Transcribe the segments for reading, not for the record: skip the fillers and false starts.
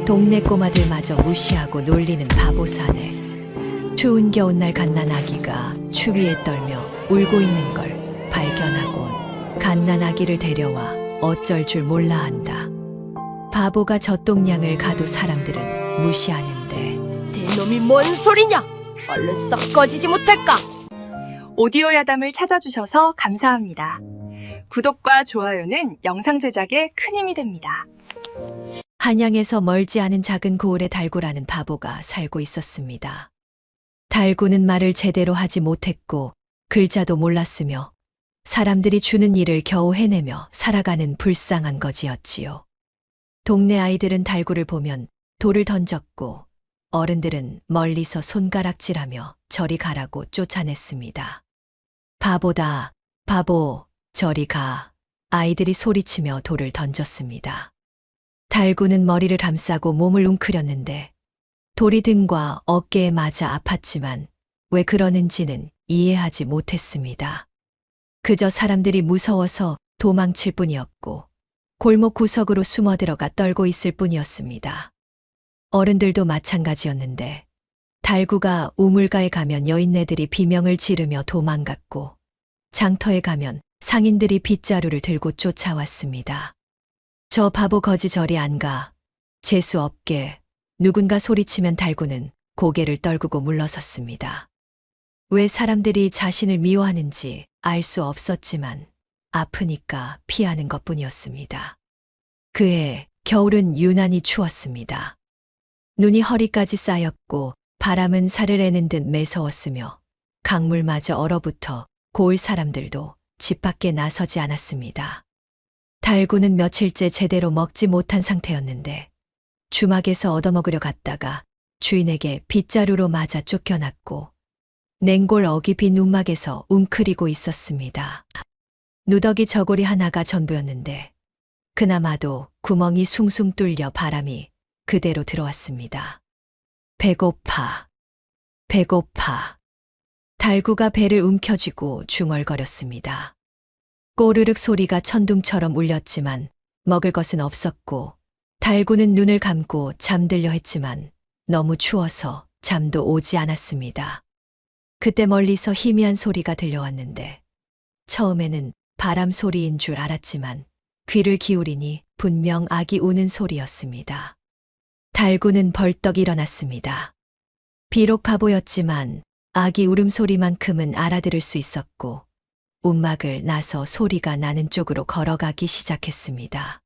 동네 꼬마들마저 무시하고 놀리는 바보 사내. 추운 겨울날 갓난아기가 추위에 떨며 울고 있는 걸 발견하곤 갓난아기를 데려와 어쩔 줄 몰라 한다. 바보가 젖동량을 가도 사람들은 무시하는데 네 놈이 뭔 소리냐? 얼른 썩 꺼지지 못할까? 오디오 야담을 찾아주셔서 감사합니다. 구독과 좋아요는 영상 제작에 큰 힘이 됩니다. 한양에서 멀지 않은 작은 고을에 달구라는 바보가 살고 있었습니다. 달구는 말을 제대로 하지 못했고 글자도 몰랐으며 사람들이 주는 일을 겨우 해내며 살아가는 불쌍한 거지였지요. 동네 아이들은 달구를 보면 돌을 던졌고 어른들은 멀리서 손가락질하며 저리 가라고 쫓아냈습니다. 바보다, 바보, 저리 가. 아이들이 소리치며 돌을 던졌습니다. 달구는 머리를 감싸고 몸을 웅크렸는데 돌이 등과 어깨에 맞아 아팠지만 왜 그러는지는 이해하지 못했습니다. 그저 사람들이 무서워서 도망칠 뿐이었고 골목 구석으로 숨어들어가 떨고 있을 뿐이었습니다. 어른들도 마찬가지였는데 달구가 우물가에 가면 여인네들이 비명을 지르며 도망갔고 장터에 가면 상인들이 빗자루를 들고 쫓아왔습니다. 저 바보 거지 저리 안 가. 재수 없게. 누군가 소리치면 달구는 고개를 떨구고 물러섰습니다. 왜 사람들이 자신을 미워하는지 알 수 없었지만 아프니까 피하는 것뿐이었습니다. 그해 겨울은 유난히 추웠습니다. 눈이 허리까지 쌓였고 바람은 살을 애는 듯 매서웠으며 강물마저 얼어붙어 고을 사람들도 집 밖에 나서지 않았습니다. 달구는 며칠째 제대로 먹지 못한 상태였는데 주막에서 얻어먹으려 갔다가 주인에게 빗자루로 맞아 쫓겨났고 냉골 어기 빈 움막에서 웅크리고 있었습니다. 누더기 저고리 하나가 전부였는데 그나마도 구멍이 숭숭 뚫려 바람이 그대로 들어왔습니다. 배고파, 배고파. 달구가 배를 움켜쥐고 중얼거렸습니다. 꼬르륵 소리가 천둥처럼 울렸지만 먹을 것은 없었고 달구는 눈을 감고 잠들려 했지만 너무 추워서 잠도 오지 않았습니다. 그때 멀리서 희미한 소리가 들려왔는데 처음에는 바람 소리인 줄 알았지만 귀를 기울이니 분명 아기 우는 소리였습니다. 달구는 벌떡 일어났습니다. 비록 바보였지만 아기 울음소리만큼은 알아들을 수 있었고 움막을 나서 소리가 나는 쪽으로 걸어가기 시작했습니다.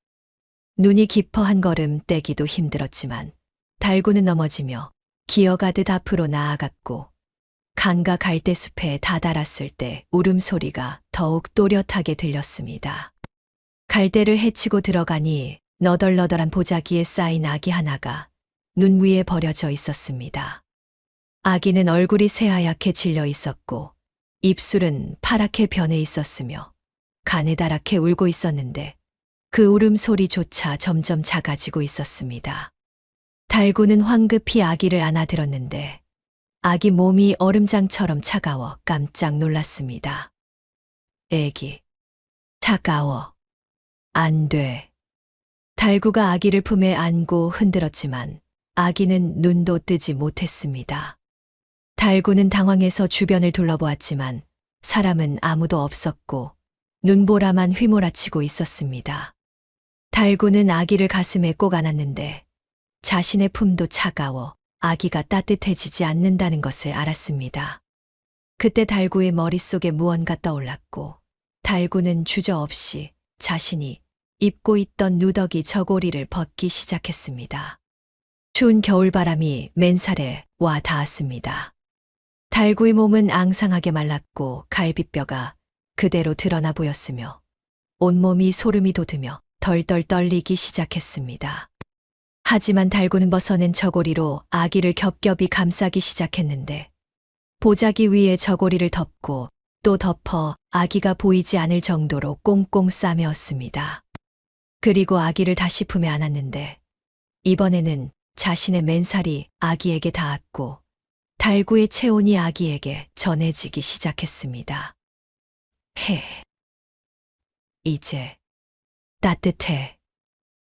눈이 깊어 한 걸음 떼기도 힘들었지만 달구는 넘어지며 기어가듯 앞으로 나아갔고 강가 갈대숲에 다다랐을 때 울음소리가 더욱 또렷하게 들렸습니다. 갈대를 헤치고 들어가니 너덜너덜한 보자기에 쌓인 아기 하나가 눈 위에 버려져 있었습니다. 아기는 얼굴이 새하얗게 질려 있었고 입술은 파랗게 변해 있었으며 가느다랗게 울고 있었는데 그 울음소리조차 점점 작아지고 있었습니다. 달구는 황급히 아기를 안아들었는데 아기 몸이 얼음장처럼 차가워 깜짝 놀랐습니다. 애기, 차가워. 안 돼. 달구가 아기를 품에 안고 흔들었지만 아기는 눈도 뜨지 못했습니다. 달구는 당황해서 주변을 둘러보았지만 사람은 아무도 없었고 눈보라만 휘몰아치고 있었습니다. 달구는 아기를 가슴에 꼭 안았는데 자신의 품도 차가워 아기가 따뜻해지지 않는다는 것을 알았습니다. 그때 달구의 머릿속에 무언가 떠올랐고 달구는 주저없이 자신이 입고 있던 누더기 저고리를 벗기 시작했습니다. 추운 겨울바람이 맨살에 와 닿았습니다. 달구의 몸은 앙상하게 말랐고 갈비뼈가 그대로 드러나 보였으며 온몸이 소름이 돋으며 덜덜 떨리기 시작했습니다. 하지만 달구는 벗어낸 저고리로 아기를 겹겹이 감싸기 시작했는데 보자기 위에 저고리를 덮고 또 덮어 아기가 보이지 않을 정도로 꽁꽁 싸매었습니다. 그리고 아기를 다시 품에 안았는데 이번에는 자신의 맨살이 아기에게 닿았고 달구의 체온이 아기에게 전해지기 시작했습니다. 이제 따뜻해.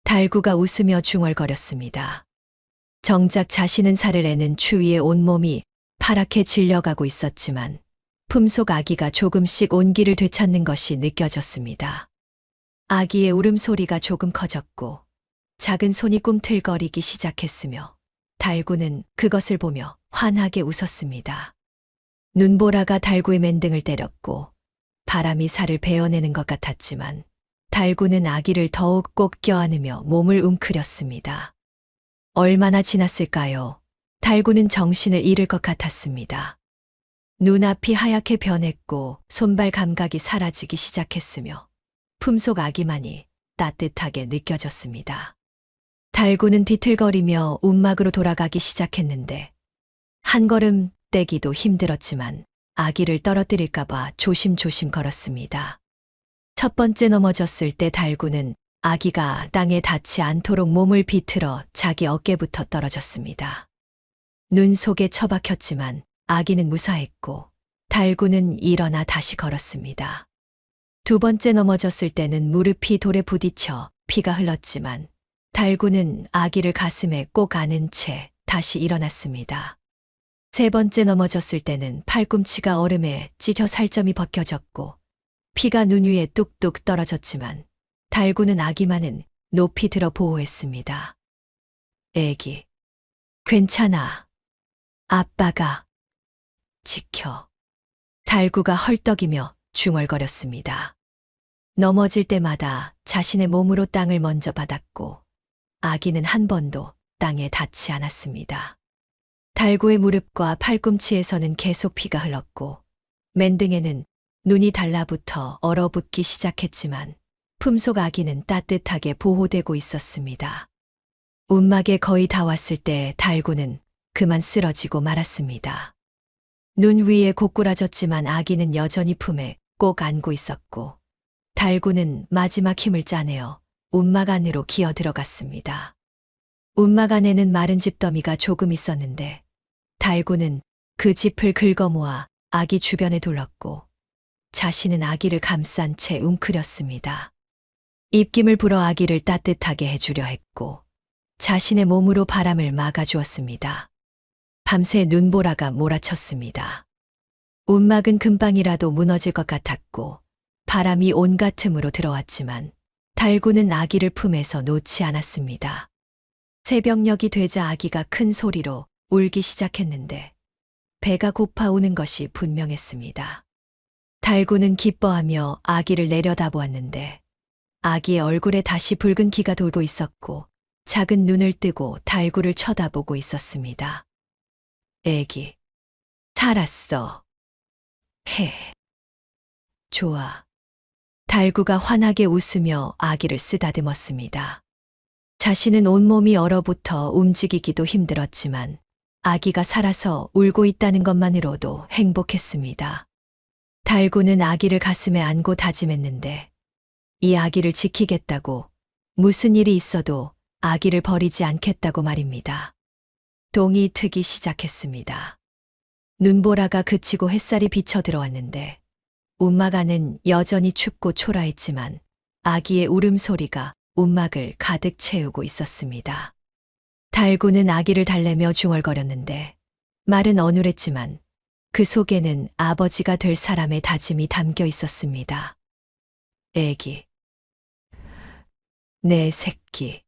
달구가 웃으며 중얼거렸습니다. 정작 자신은 살을 애는 추위에 온몸이 파랗게 질려가고 있었지만 품속 아기가 조금씩 온기를 되찾는 것이 느껴졌습니다. 아기의 울음소리가 조금 커졌고 작은 손이 꿈틀거리기 시작했으며 달구는 그것을 보며 환하게 웃었습니다. 눈보라가 달구의 맨등을 때렸고 바람이 살을 베어내는 것 같았지만 달구는 아기를 더욱 꼭 껴안으며 몸을 웅크렸습니다. 얼마나 지났을까요? 달구는 정신을 잃을 것 같았습니다. 눈앞이 하얗게 변했고 손발 감각이 사라지기 시작했으며 품속 아기만이 따뜻하게 느껴졌습니다. 달구는 뒤틀거리며 움막으로 돌아가기 시작했는데 한 걸음 떼기도 힘들었지만 아기를 떨어뜨릴까봐 조심조심 걸었습니다. 첫 번째 넘어졌을 때 달구는 아기가 땅에 닿지 않도록 몸을 비틀어 자기 어깨부터 떨어졌습니다. 눈 속에 처박혔지만 아기는 무사했고 달구는 일어나 다시 걸었습니다. 두 번째 넘어졌을 때는 무릎이 돌에 부딪혀 피가 흘렀지만 달구는 아기를 가슴에 꼭 안은 채 다시 일어났습니다. 세 번째 넘어졌을 때는 팔꿈치가 얼음에 찍혀 살점이 벗겨졌고 피가 눈 위에 뚝뚝 떨어졌지만 달구는 아기만은 높이 들어 보호했습니다. 애기, 괜찮아. 아빠가 지켜. 달구가 헐떡이며 중얼거렸습니다. 넘어질 때마다 자신의 몸으로 땅을 먼저 받았고 아기는 한 번도 땅에 닿지 않았습니다. 달구의 무릎과 팔꿈치에서는 계속 피가 흘렀고 맨등에는 눈이 달라붙어 얼어붙기 시작했지만 품속 아기는 따뜻하게 보호되고 있었습니다. 움막에 거의 다 왔을 때 달구는 그만 쓰러지고 말았습니다. 눈 위에 고꾸라졌지만 아기는 여전히 품에 꼭 안고 있었고 달구는 마지막 힘을 짜내어 움막 안으로 기어 들어갔습니다. 움막 안에는 마른 집더미가 조금 있었는데 달구는 그 짚을 긁어모아 아기 주변에 둘렀고 자신은 아기를 감싼 채 웅크렸습니다. 입김을 불어 아기를 따뜻하게 해주려 했고 자신의 몸으로 바람을 막아주었습니다. 밤새 눈보라가 몰아쳤습니다. 움막은 금방이라도 무너질 것 같았고 바람이 온갖 틈으로 들어왔지만 달구는 아기를 품에서 놓지 않았습니다. 새벽녘이 되자 아기가 큰 소리로 울기 시작했는데 배가 고파 우는 것이 분명했습니다. 달구는 기뻐하며 아기를 내려다보았는데 아기의 얼굴에 다시 붉은 기가 돌고 있었고 작은 눈을 뜨고 달구를 쳐다보고 있었습니다. 애기, 살았어. 해. 좋아. 달구가 환하게 웃으며 아기를 쓰다듬었습니다. 자신은 온몸이 얼어붙어 움직이기도 힘들었지만 아기가 살아서 울고 있다는 것만으로도 행복했습니다. 달구는 아기를 가슴에 안고 다짐했는데 이 아기를 지키겠다고 무슨 일이 있어도 아기를 버리지 않겠다고 말입니다. 동이 트기 시작했습니다. 눈보라가 그치고 햇살이 비쳐 들어왔는데 움막 안은 여전히 춥고 초라했지만 아기의 울음소리가 움막을 가득 채우고 있었습니다. 달구는 아기를 달래며 중얼거렸는데 말은 어눌했지만 그 속에는 아버지가 될 사람의 다짐이 담겨 있었습니다. 애기, 내 새끼,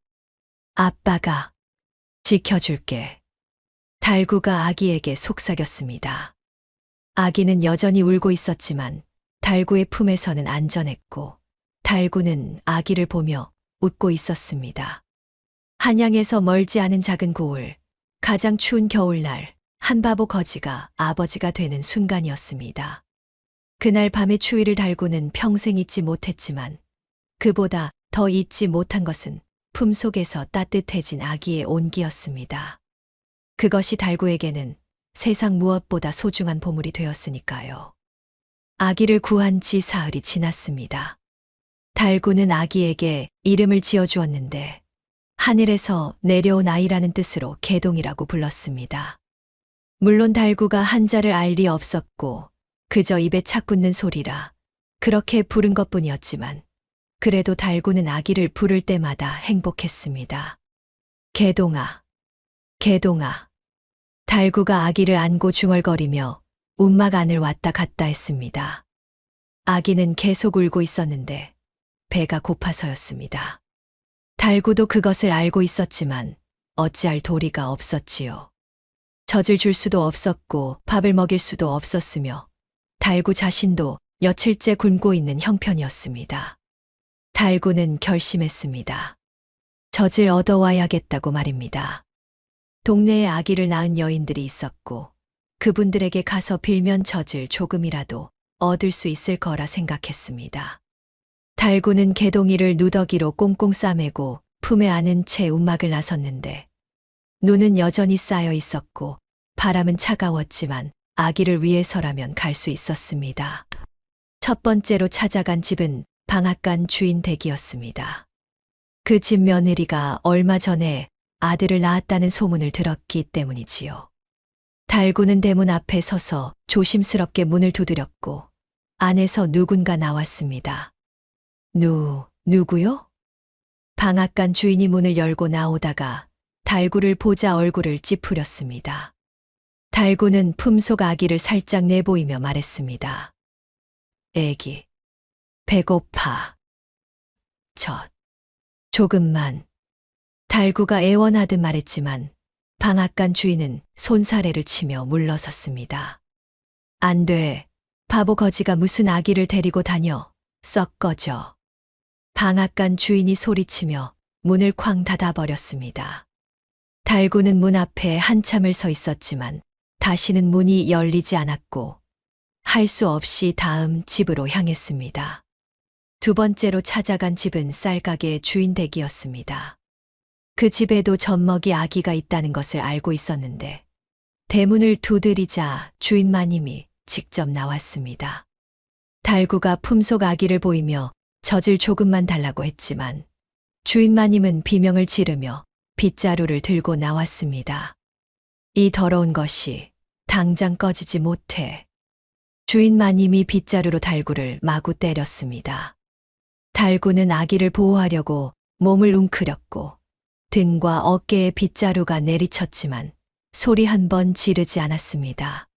아빠가 지켜줄게. 달구가 아기에게 속삭였습니다. 아기는 여전히 울고 있었지만 달구의 품에서는 안전했고 달구는 아기를 보며 웃고 있었습니다. 한양에서 멀지 않은 작은 고을, 가장 추운 겨울날 한바보 거지가 아버지가 되는 순간이었습니다. 그날 밤의 추위를 달구는 평생 잊지 못했지만 그보다 더 잊지 못한 것은 품속에서 따뜻해진 아기의 온기였습니다. 그것이 달구에게는 세상 무엇보다 소중한 보물이 되었으니까요. 아기를 구한 지 사흘이 지났습니다. 달구는 아기에게 이름을 지어주었는데 하늘에서 내려온 아이라는 뜻으로 개동이라고 불렀습니다. 물론 달구가 한자를 알 리 없었고 그저 입에 착 붙는 소리라 그렇게 부른 것뿐이었지만 그래도 달구는 아기를 부를 때마다 행복했습니다. 개동아, 개동아. 달구가 아기를 안고 중얼거리며 움막 안을 왔다 갔다 했습니다. 아기는 계속 울고 있었는데 배가 고파서였습니다. 달구도 그것을 알고 있었지만 어찌할 도리가 없었지요. 젖을 줄 수도 없었고 밥을 먹일 수도 없었으며 달구 자신도 며칠째 굶고 있는 형편이었습니다. 달구는 결심했습니다. 젖을 얻어와야겠다고 말입니다. 동네에 아기를 낳은 여인들이 있었고 그분들에게 가서 빌면 젖을 조금이라도 얻을 수 있을 거라 생각했습니다. 달구는 개동이를 누더기로 꽁꽁 싸매고 품에 안은 채 움막을 나섰는데 눈은 여전히 쌓여 있었고 바람은 차가웠지만 아기를 위해서라면 갈 수 있었습니다. 첫 번째로 찾아간 집은 방앗간 주인 댁이었습니다. 그 집 며느리가 얼마 전에 아들을 낳았다는 소문을 들었기 때문이지요. 달구는 대문 앞에 서서 조심스럽게 문을 두드렸고 안에서 누군가 나왔습니다. 누구요? 방앗간 주인이 문을 열고 나오다가 달구를 보자 얼굴을 찌푸렸습니다. 달구는 품속 아기를 살짝 내보이며 말했습니다. 애기, 배고파. 조금만. 달구가 애원하듯 말했지만 방앗간 주인은 손사래를 치며 물러섰습니다. 안 돼. 바보 거지가 무슨 아기를 데리고 다녀. 썩 꺼져. 방앗간 주인이 소리치며 문을 쾅 닫아버렸습니다. 달구는 문 앞에 한참을 서 있었지만 다시는 문이 열리지 않았고 할 수 없이 다음 집으로 향했습니다. 두 번째로 찾아간 집은 쌀가게 주인 댁이었습니다. 그 집에도 젖먹이 아기가 있다는 것을 알고 있었는데 대문을 두드리자 주인 마님이 직접 나왔습니다. 달구가 품속 아기를 보이며 젖을 조금만 달라고 했지만 주인 마님은 비명을 지르며 빗자루를 들고 나왔습니다. 이 더러운 것이 당장 꺼지지 못해. 주인 마님이 빗자루로 달구를 마구 때렸습니다. 달구는 아기를 보호하려고 몸을 웅크렸고 등과 어깨에 빗자루가 내리쳤지만 소리 한 번 지르지 않았습니다.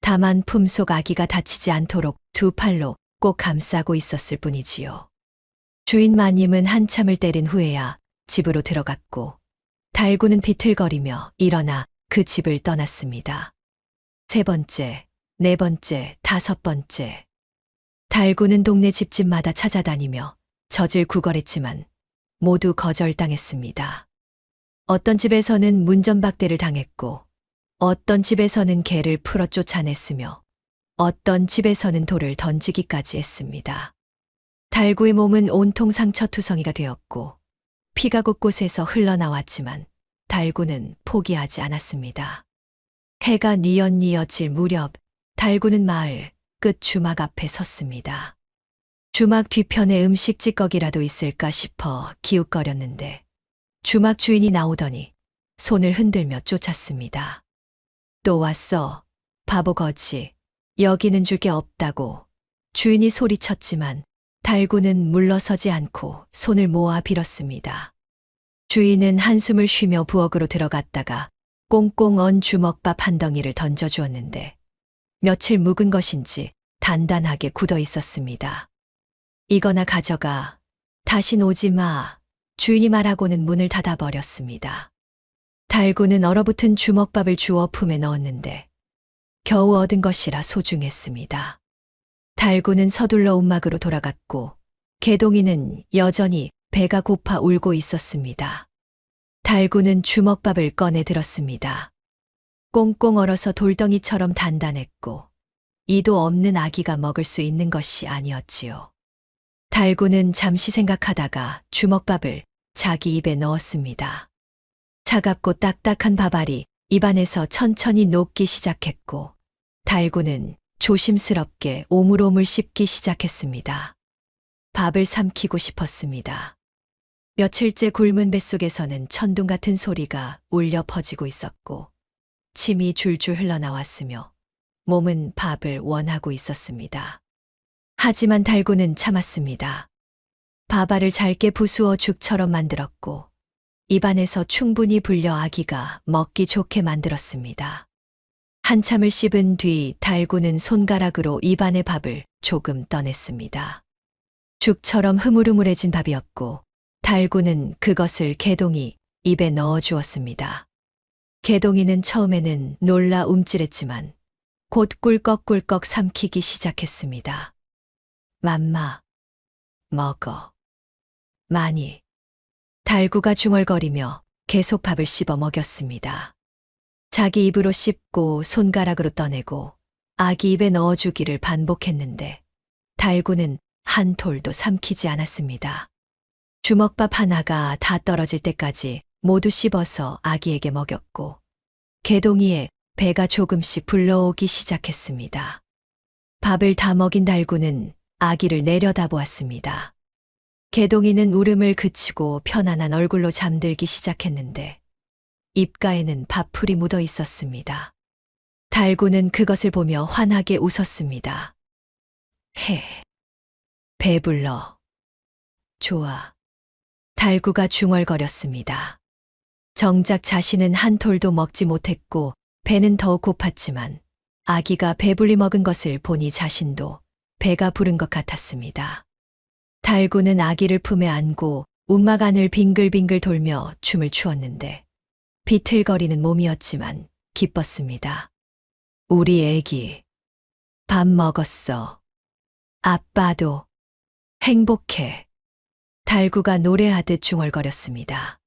다만 품속 아기가 다치지 않도록 두 팔로 꼭 감싸고 있었을 뿐이지요. 주인 마님은 한참을 때린 후에야 집으로 들어갔고 달구는 비틀거리며 일어나 그 집을 떠났습니다. 세 번째, 네 번째, 다섯 번째. 달구는 동네 집집마다 찾아다니며 젖을 구걸했지만 모두 거절당했습니다. 어떤 집에서는 문전박대를 당했고 어떤 집에서는 개를 풀어 쫓아냈으며 어떤 집에서는 돌을 던지기까지 했습니다. 달구의 몸은 온통 상처투성이가 되었고 피가 곳곳에서 흘러나왔지만 달구는 포기하지 않았습니다. 해가 뉘엿뉘엿 질 무렵 달구는 마을 끝 주막 앞에 섰습니다. 주막 뒤편에 음식 찌꺼기라도 있을까 싶어 기웃거렸는데 주막 주인이 나오더니 손을 흔들며 쫓았습니다. 또 왔어, 바보 거지. 여기는 줄 게 없다고. 주인이 소리쳤지만 달구는 물러서지 않고 손을 모아 빌었습니다. 주인은 한숨을 쉬며 부엌으로 들어갔다가 꽁꽁 언 주먹밥 한 덩이를 던져주었는데 며칠 묵은 것인지 단단하게 굳어 있었습니다. 이거나 가져가. 다신 오지 마. 주인이 말하고는 문을 닫아버렸습니다. 달구는 얼어붙은 주먹밥을 주워 품에 넣었는데 겨우 얻은 것이라 소중했습니다. 달구는 서둘러 움막으로 돌아갔고 개동이는 여전히 배가 고파 울고 있었습니다. 달구는 주먹밥을 꺼내 들었습니다. 꽁꽁 얼어서 돌덩이처럼 단단했고 이도 없는 아기가 먹을 수 있는 것이 아니었지요. 달구는 잠시 생각하다가 주먹밥을 자기 입에 넣었습니다. 차갑고 딱딱한 밥알이 입안에서 천천히 녹기 시작했고 달구는 조심스럽게 오물오물 씹기 시작했습니다. 밥을 삼키고 싶었습니다. 며칠째 굶은 뱃속에서는 천둥 같은 소리가 울려 퍼지고 있었고 침이 줄줄 흘러나왔으며 몸은 밥을 원하고 있었습니다. 하지만 달구는 참았습니다. 밥알을 잘게 부수어 죽처럼 만들었고 입안에서 충분히 불려 아기가 먹기 좋게 만들었습니다. 한참을 씹은 뒤 달구는 손가락으로 입안의 밥을 조금 떠냈습니다. 죽처럼 흐물흐물해진 밥이었고 달구는 그것을 개동이 입에 넣어 주었습니다. 개동이는 처음에는 놀라 움찔했지만 곧 꿀꺽꿀꺽 삼키기 시작했습니다. 맘마, 먹어. 많이. 달구가 중얼거리며 계속 밥을 씹어 먹였습니다. 자기 입으로 씹고 손가락으로 떠내고 아기 입에 넣어주기를 반복했는데 달구는 한 톨도 삼키지 않았습니다. 주먹밥 하나가 다 떨어질 때까지 모두 씹어서 아기에게 먹였고 개동이의 배가 조금씩 불러오기 시작했습니다. 밥을 다 먹인 달구는 아기를 내려다보았습니다. 개동이는 울음을 그치고 편안한 얼굴로 잠들기 시작했는데 입가에는 밥풀이 묻어 있었습니다. 달구는 그것을 보며 환하게 웃었습니다. 배불러. 좋아. 달구가 중얼거렸습니다. 정작 자신은 한 톨도 먹지 못했고 배는 더욱 고팠지만 아기가 배불리 먹은 것을 보니 자신도 배가 부른 것 같았습니다. 달구는 아기를 품에 안고 움막 안을 빙글빙글 돌며 춤을 추었는데 비틀거리는 몸이었지만 기뻤습니다. 우리 애기. 밥 먹었어. 아빠도. 행복해. 달구가 노래하듯 중얼거렸습니다.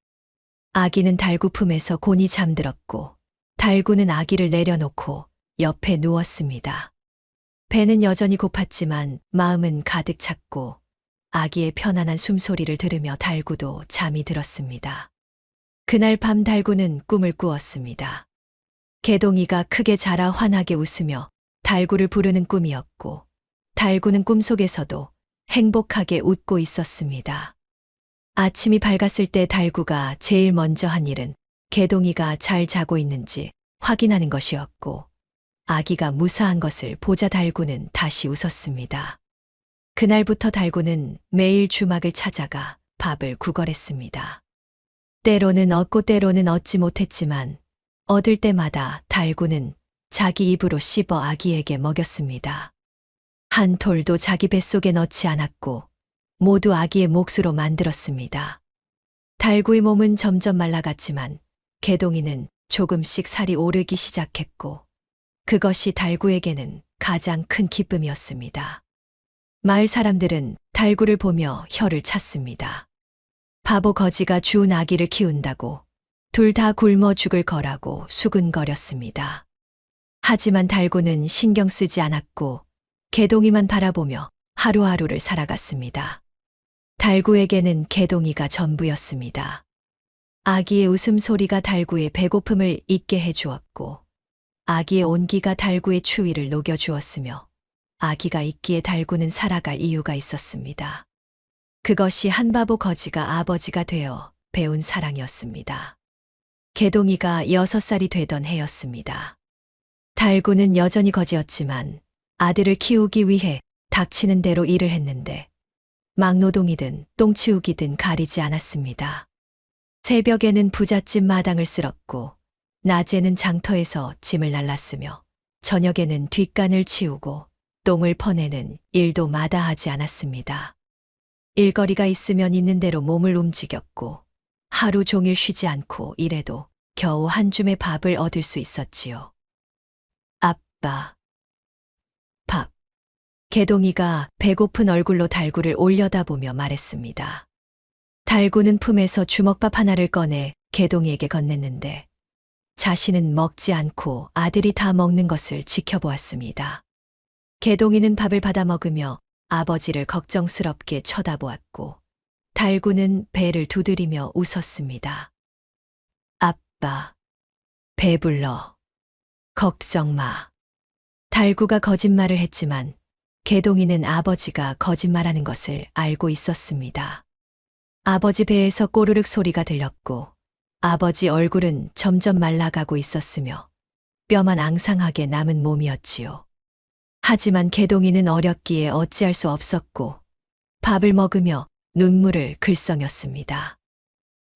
아기는 달구 품에서 곤히 잠들었고 달구는 아기를 내려놓고 옆에 누웠습니다. 배는 여전히 고팠지만 마음은 가득 찼고 아기의 편안한 숨소리를 들으며 달구도 잠이 들었습니다. 그날 밤 달구는 꿈을 꾸었습니다. 개동이가 크게 자라 환하게 웃으며 달구를 부르는 꿈이었고 달구는 꿈속에서도 행복하게 웃고 있었습니다. 아침이 밝았을 때 달구가 제일 먼저 한 일은 개동이가 잘 자고 있는지 확인하는 것이었고 아기가 무사한 것을 보자 달구는 다시 웃었습니다. 그날부터 달구는 매일 주막을 찾아가 밥을 구걸했습니다. 때로는 얻고 때로는 얻지 못했지만 얻을 때마다 달구는 자기 입으로 씹어 아기에게 먹였습니다. 한 톨도 자기 뱃속에 넣지 않았고 모두 아기의 몫으로 만들었습니다. 달구의 몸은 점점 말라갔지만 개동이는 조금씩 살이 오르기 시작했고 그것이 달구에게는 가장 큰 기쁨이었습니다. 마을 사람들은 달구를 보며 혀를 찼습니다. 바보 거지가 주운 아기를 키운다고 둘 다 굶어 죽을 거라고 수근거렸습니다. 하지만 달구는 신경 쓰지 않았고 개동이만 바라보며 하루하루를 살아갔습니다. 달구에게는 개동이가 전부였습니다. 아기의 웃음소리가 달구의 배고픔을 잊게 해주었고 아기의 온기가 달구의 추위를 녹여주었으며 아기가 있기에 달구는 살아갈 이유가 있었습니다. 그것이 한 바보 거지가 아버지가 되어 배운 사랑이었습니다. 개동이가 6살이 되던 해였습니다. 달구는 여전히 거지였지만 아들을 키우기 위해 닥치는 대로 일을 했는데 막노동이든 똥치우기든 가리지 않았습니다. 새벽에는 부잣집 마당을 쓸었고 낮에는 장터에서 짐을 날랐으며 저녁에는 뒷간을 치우고 똥을 퍼내는 일도 마다하지 않았습니다. 일거리가 있으면 있는 대로 몸을 움직였고 하루 종일 쉬지 않고 일해도 겨우 한 줌의 밥을 얻을 수 있었지요. 아빠. 밥. 개동이가 배고픈 얼굴로 달구를 올려다보며 말했습니다. 달구는 품에서 주먹밥 하나를 꺼내 개동이에게 건넸는데 자신은 먹지 않고 아들이 다 먹는 것을 지켜보았습니다. 개동이는 밥을 받아 먹으며 아버지를 걱정스럽게 쳐다보았고 달구는 배를 두드리며 웃었습니다. 아빠, 배불러. 걱정 마. 달구가 거짓말을 했지만 개동이는 아버지가 거짓말하는 것을 알고 있었습니다. 아버지 배에서 꼬르륵 소리가 들렸고 아버지 얼굴은 점점 말라가고 있었으며 뼈만 앙상하게 남은 몸이었지요. 하지만 개동이는 어렸기에 어찌할 수 없었고 밥을 먹으며 눈물을 글썽였습니다.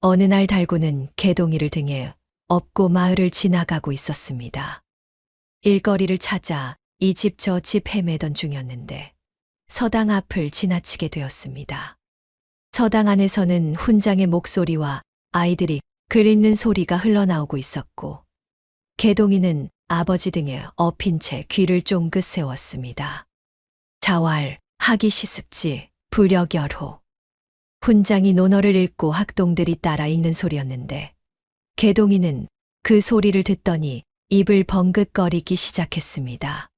어느 날 달구는 개동이를 등에 업고 마을을 지나가고 있었습니다. 일거리를 찾아 이 집 저 집 헤매던 중이었는데 서당 앞을 지나치게 되었습니다. 서당 안에서는 훈장의 목소리와 아이들이 글 읽는 소리가 흘러나오고 있었고 개동이는 아버지 등에 엎인 채 귀를 쫑긋 세웠습니다. 자왈, 하기 시습지, 불여결호. 훈장이 논어를 읽고 학동들이 따라 읽는 소리였는데 개동이는 그 소리를 듣더니 입을 벙긋거리기 시작했습니다.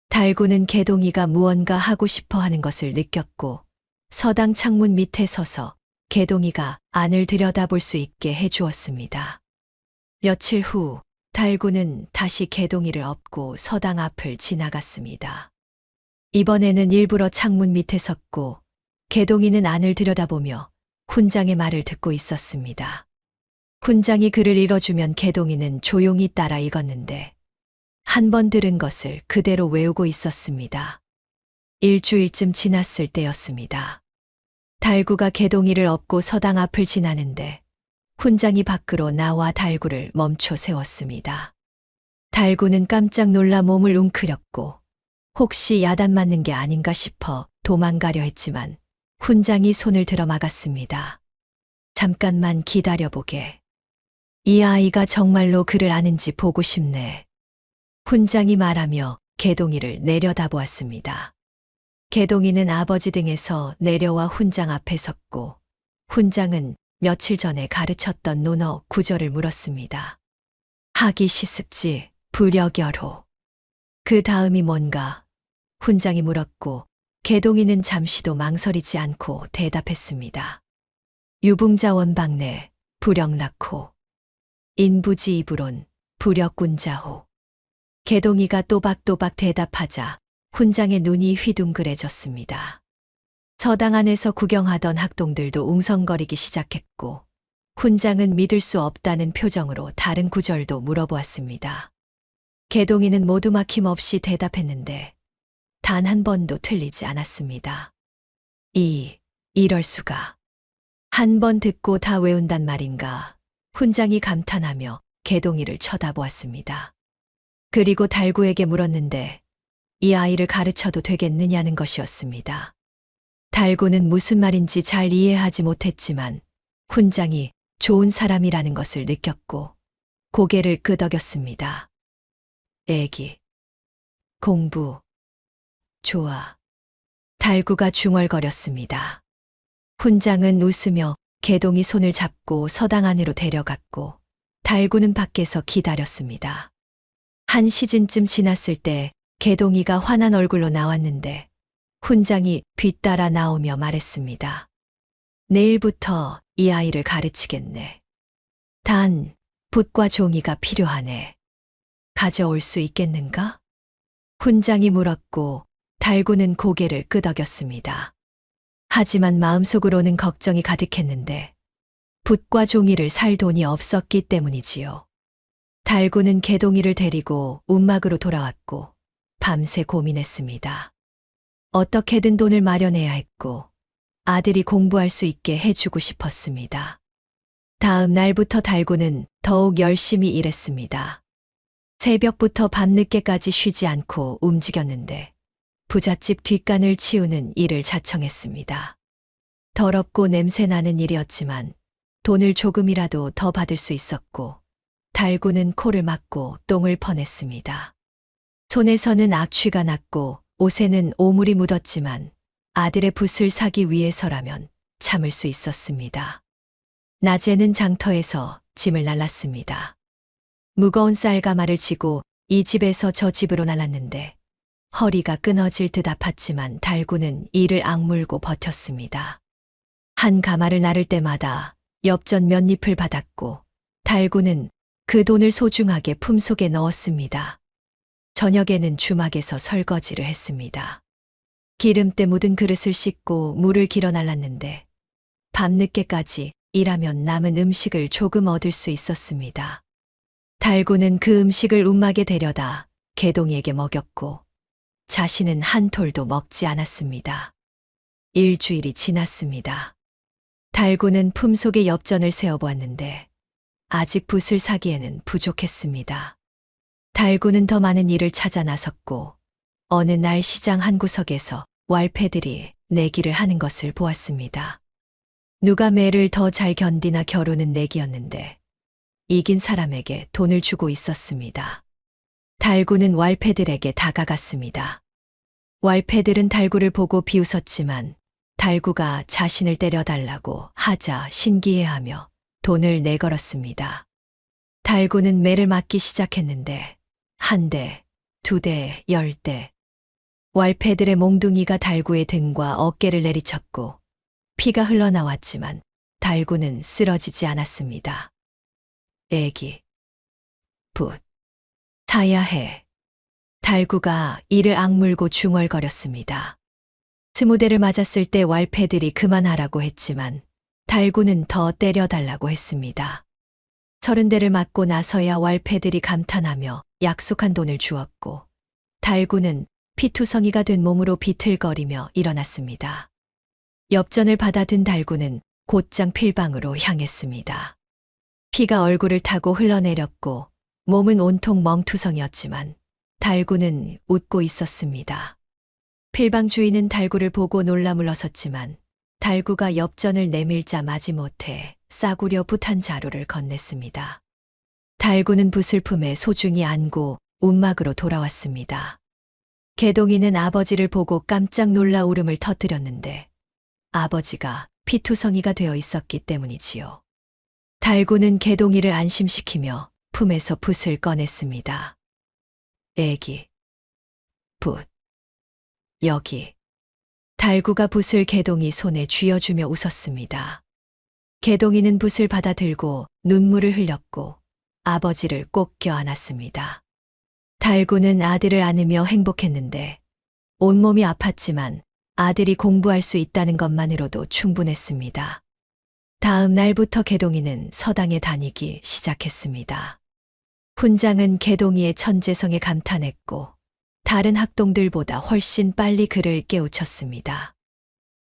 달구는 개동이가 무언가 하고 싶어 하는 것을 느꼈고 서당 창문 밑에 서서 개동이가 안을 들여다볼 수 있게 해주었습니다. 며칠 후 달구는 다시 개동이를 업고 서당 앞을 지나갔습니다. 이번에는 일부러 창문 밑에 섰고 개동이는 안을 들여다보며 훈장의 말을 듣고 있었습니다. 훈장이 글을 읽어주면 개동이는 조용히 따라 읽었는데 한 번 들은 것을 그대로 외우고 있었습니다. 일주일쯤 지났을 때였습니다. 달구가 개동이를 업고 서당 앞을 지나는데 훈장이 밖으로 나와 달구를 멈춰 세웠습니다. 달구는 깜짝 놀라 몸을 웅크렸고 혹시 야단 맞는 게 아닌가 싶어 도망가려 했지만 훈장이 손을 들어 막았습니다. 잠깐만 기다려보게. 이 아이가 정말로 글을 아는지 보고 싶네. 훈장이 말하며 개동이를 내려다보았습니다. 개동이는 아버지 등에서 내려와 훈장 앞에 섰고 훈장은 며칠 전에 가르쳤던 논어 구절을 물었습니다. 하기 시습지, 불여결호. 그 다음이 뭔가? 훈장이 물었고 개동이는 잠시도 망설이지 않고 대답했습니다. 유붕자원박내, 불영락호. 인부지이불온, 불여꾼자호. 개동이가 또박또박 대답하자 훈장의 눈이 휘둥그레졌습니다. 서당 안에서 구경하던 학동들도 웅성거리기 시작했고 훈장은 믿을 수 없다는 표정으로 다른 구절도 물어보았습니다. 개동이는 모두 막힘없이 대답했는데 단 한 번도 틀리지 않았습니다. 이럴 수가. 한 번 듣고 다 외운단 말인가. 훈장이 감탄하며 개동이를 쳐다보았습니다. 그리고 달구에게 물었는데 이 아이를 가르쳐도 되겠느냐는 것이었습니다. 달구는 무슨 말인지 잘 이해하지 못했지만 훈장이 좋은 사람이라는 것을 느꼈고 고개를 끄덕였습니다. 애기. 공부. 좋아. 달구가 중얼거렸습니다. 훈장은 웃으며 개동이 손을 잡고 서당 안으로 데려갔고 달구는 밖에서 기다렸습니다. 한 시즌쯤 지났을 때 개동이가 환한 얼굴로 나왔는데 훈장이 뒤따라 나오며 말했습니다. 내일부터 이 아이를 가르치겠네. 단, 붓과 종이가 필요하네. 가져올 수 있겠는가? 훈장이 물었고 달구는 고개를 끄덕였습니다. 하지만 마음속으로는 걱정이 가득했는데 붓과 종이를 살 돈이 없었기 때문이지요. 달구는 개동이를 데리고 움막으로 돌아왔고 밤새 고민했습니다. 어떻게든 돈을 마련해야 했고 아들이 공부할 수 있게 해주고 싶었습니다. 다음 날부터 달구는 더욱 열심히 일했습니다. 새벽부터 밤늦게까지 쉬지 않고 움직였는데 부잣집 뒷간을 치우는 일을 자청했습니다. 더럽고 냄새나는 일이었지만 돈을 조금이라도 더 받을 수 있었고 달구는 코를 막고 똥을 퍼냈습니다. 손에서는 악취가 났고 옷에는 오물이 묻었지만 아들의 붓을 사기 위해서라면 참을 수 있었습니다. 낮에는 장터에서 짐을 날랐습니다. 무거운 쌀가마를 지고 이 집에서 저 집으로 날랐는데 허리가 끊어질 듯 아팠지만 달구는 이를 악물고 버텼습니다. 한 가마를 나를 때마다 엽전 몇 잎을 받았고 달구는 그 돈을 소중하게 품속에 넣었습니다. 저녁에는 주막에서 설거지를 했습니다. 기름때 묻은 그릇을 씻고 물을 길어 날랐는데 밤늦게까지 일하면 남은 음식을 조금 얻을 수 있었습니다. 달구는 그 음식을 움막에 데려다 개동이에게 먹였고 자신은 한 톨도 먹지 않았습니다. 일주일이 지났습니다. 달구는 품속에 엽전을 세어보았는데 아직 붓을 사기에는 부족했습니다. 달구는 더 많은 일을 찾아 나섰고 어느 날 시장 한 구석에서 왈패들이 내기를 하는 것을 보았습니다. 누가 매를 더 잘 견디나 겨루는 내기였는데 이긴 사람에게 돈을 주고 있었습니다. 달구는 왈패들에게 다가갔습니다. 왈패들은 달구를 보고 비웃었지만 달구가 자신을 때려달라고 하자 신기해하며 돈을 내걸었습니다. 달구는 매를 맞기 시작했는데 한 대, 두 대, 10대. 왈패들의 몽둥이가 달구의 등과 어깨를 내리쳤고 피가 흘러나왔지만 달구는 쓰러지지 않았습니다. 애기, 붓, 사야 해. 달구가 이를 악물고 중얼거렸습니다. 20대를 맞았을 때 왈패들이 그만하라고 했지만 달구는 더 때려달라고 했습니다. 30대를 맞고 나서야 왈패들이 감탄하며 약속한 돈을 주었고 달구는 피투성이가 된 몸으로 비틀거리며 일어났습니다. 엽전을 받아든 달구는 곧장 필방으로 향했습니다. 피가 얼굴을 타고 흘러내렸고 몸은 온통 멍투성이었지만 달구는 웃고 있었습니다. 필방 주인은 달구를 보고 놀라 물러섰지만 달구가 엽전을 내밀자 마지못해 싸구려 붓 한 자루를 건넸습니다. 달구는 붓을 품에 소중히 안고 움막으로 돌아왔습니다. 개동이는 아버지를 보고 깜짝 놀라 울음을 터뜨렸는데 아버지가 피투성이가 되어 있었기 때문이지요. 달구는 개동이를 안심시키며 품에서 붓을 꺼냈습니다. 애기, 붓, 여기. 달구가 붓을 개동이 손에 쥐어주며 웃었습니다. 개동이는 붓을 받아 들고 눈물을 흘렸고 아버지를 꼭 껴안았습니다. 달구는 아들을 안으며 행복했는데 온몸이 아팠지만 아들이 공부할 수 있다는 것만으로도 충분했습니다. 다음 날부터 개동이는 서당에 다니기 시작했습니다. 훈장은 개동이의 천재성에 감탄했고 다른 학동들보다 훨씬 빨리 그를 깨우쳤습니다.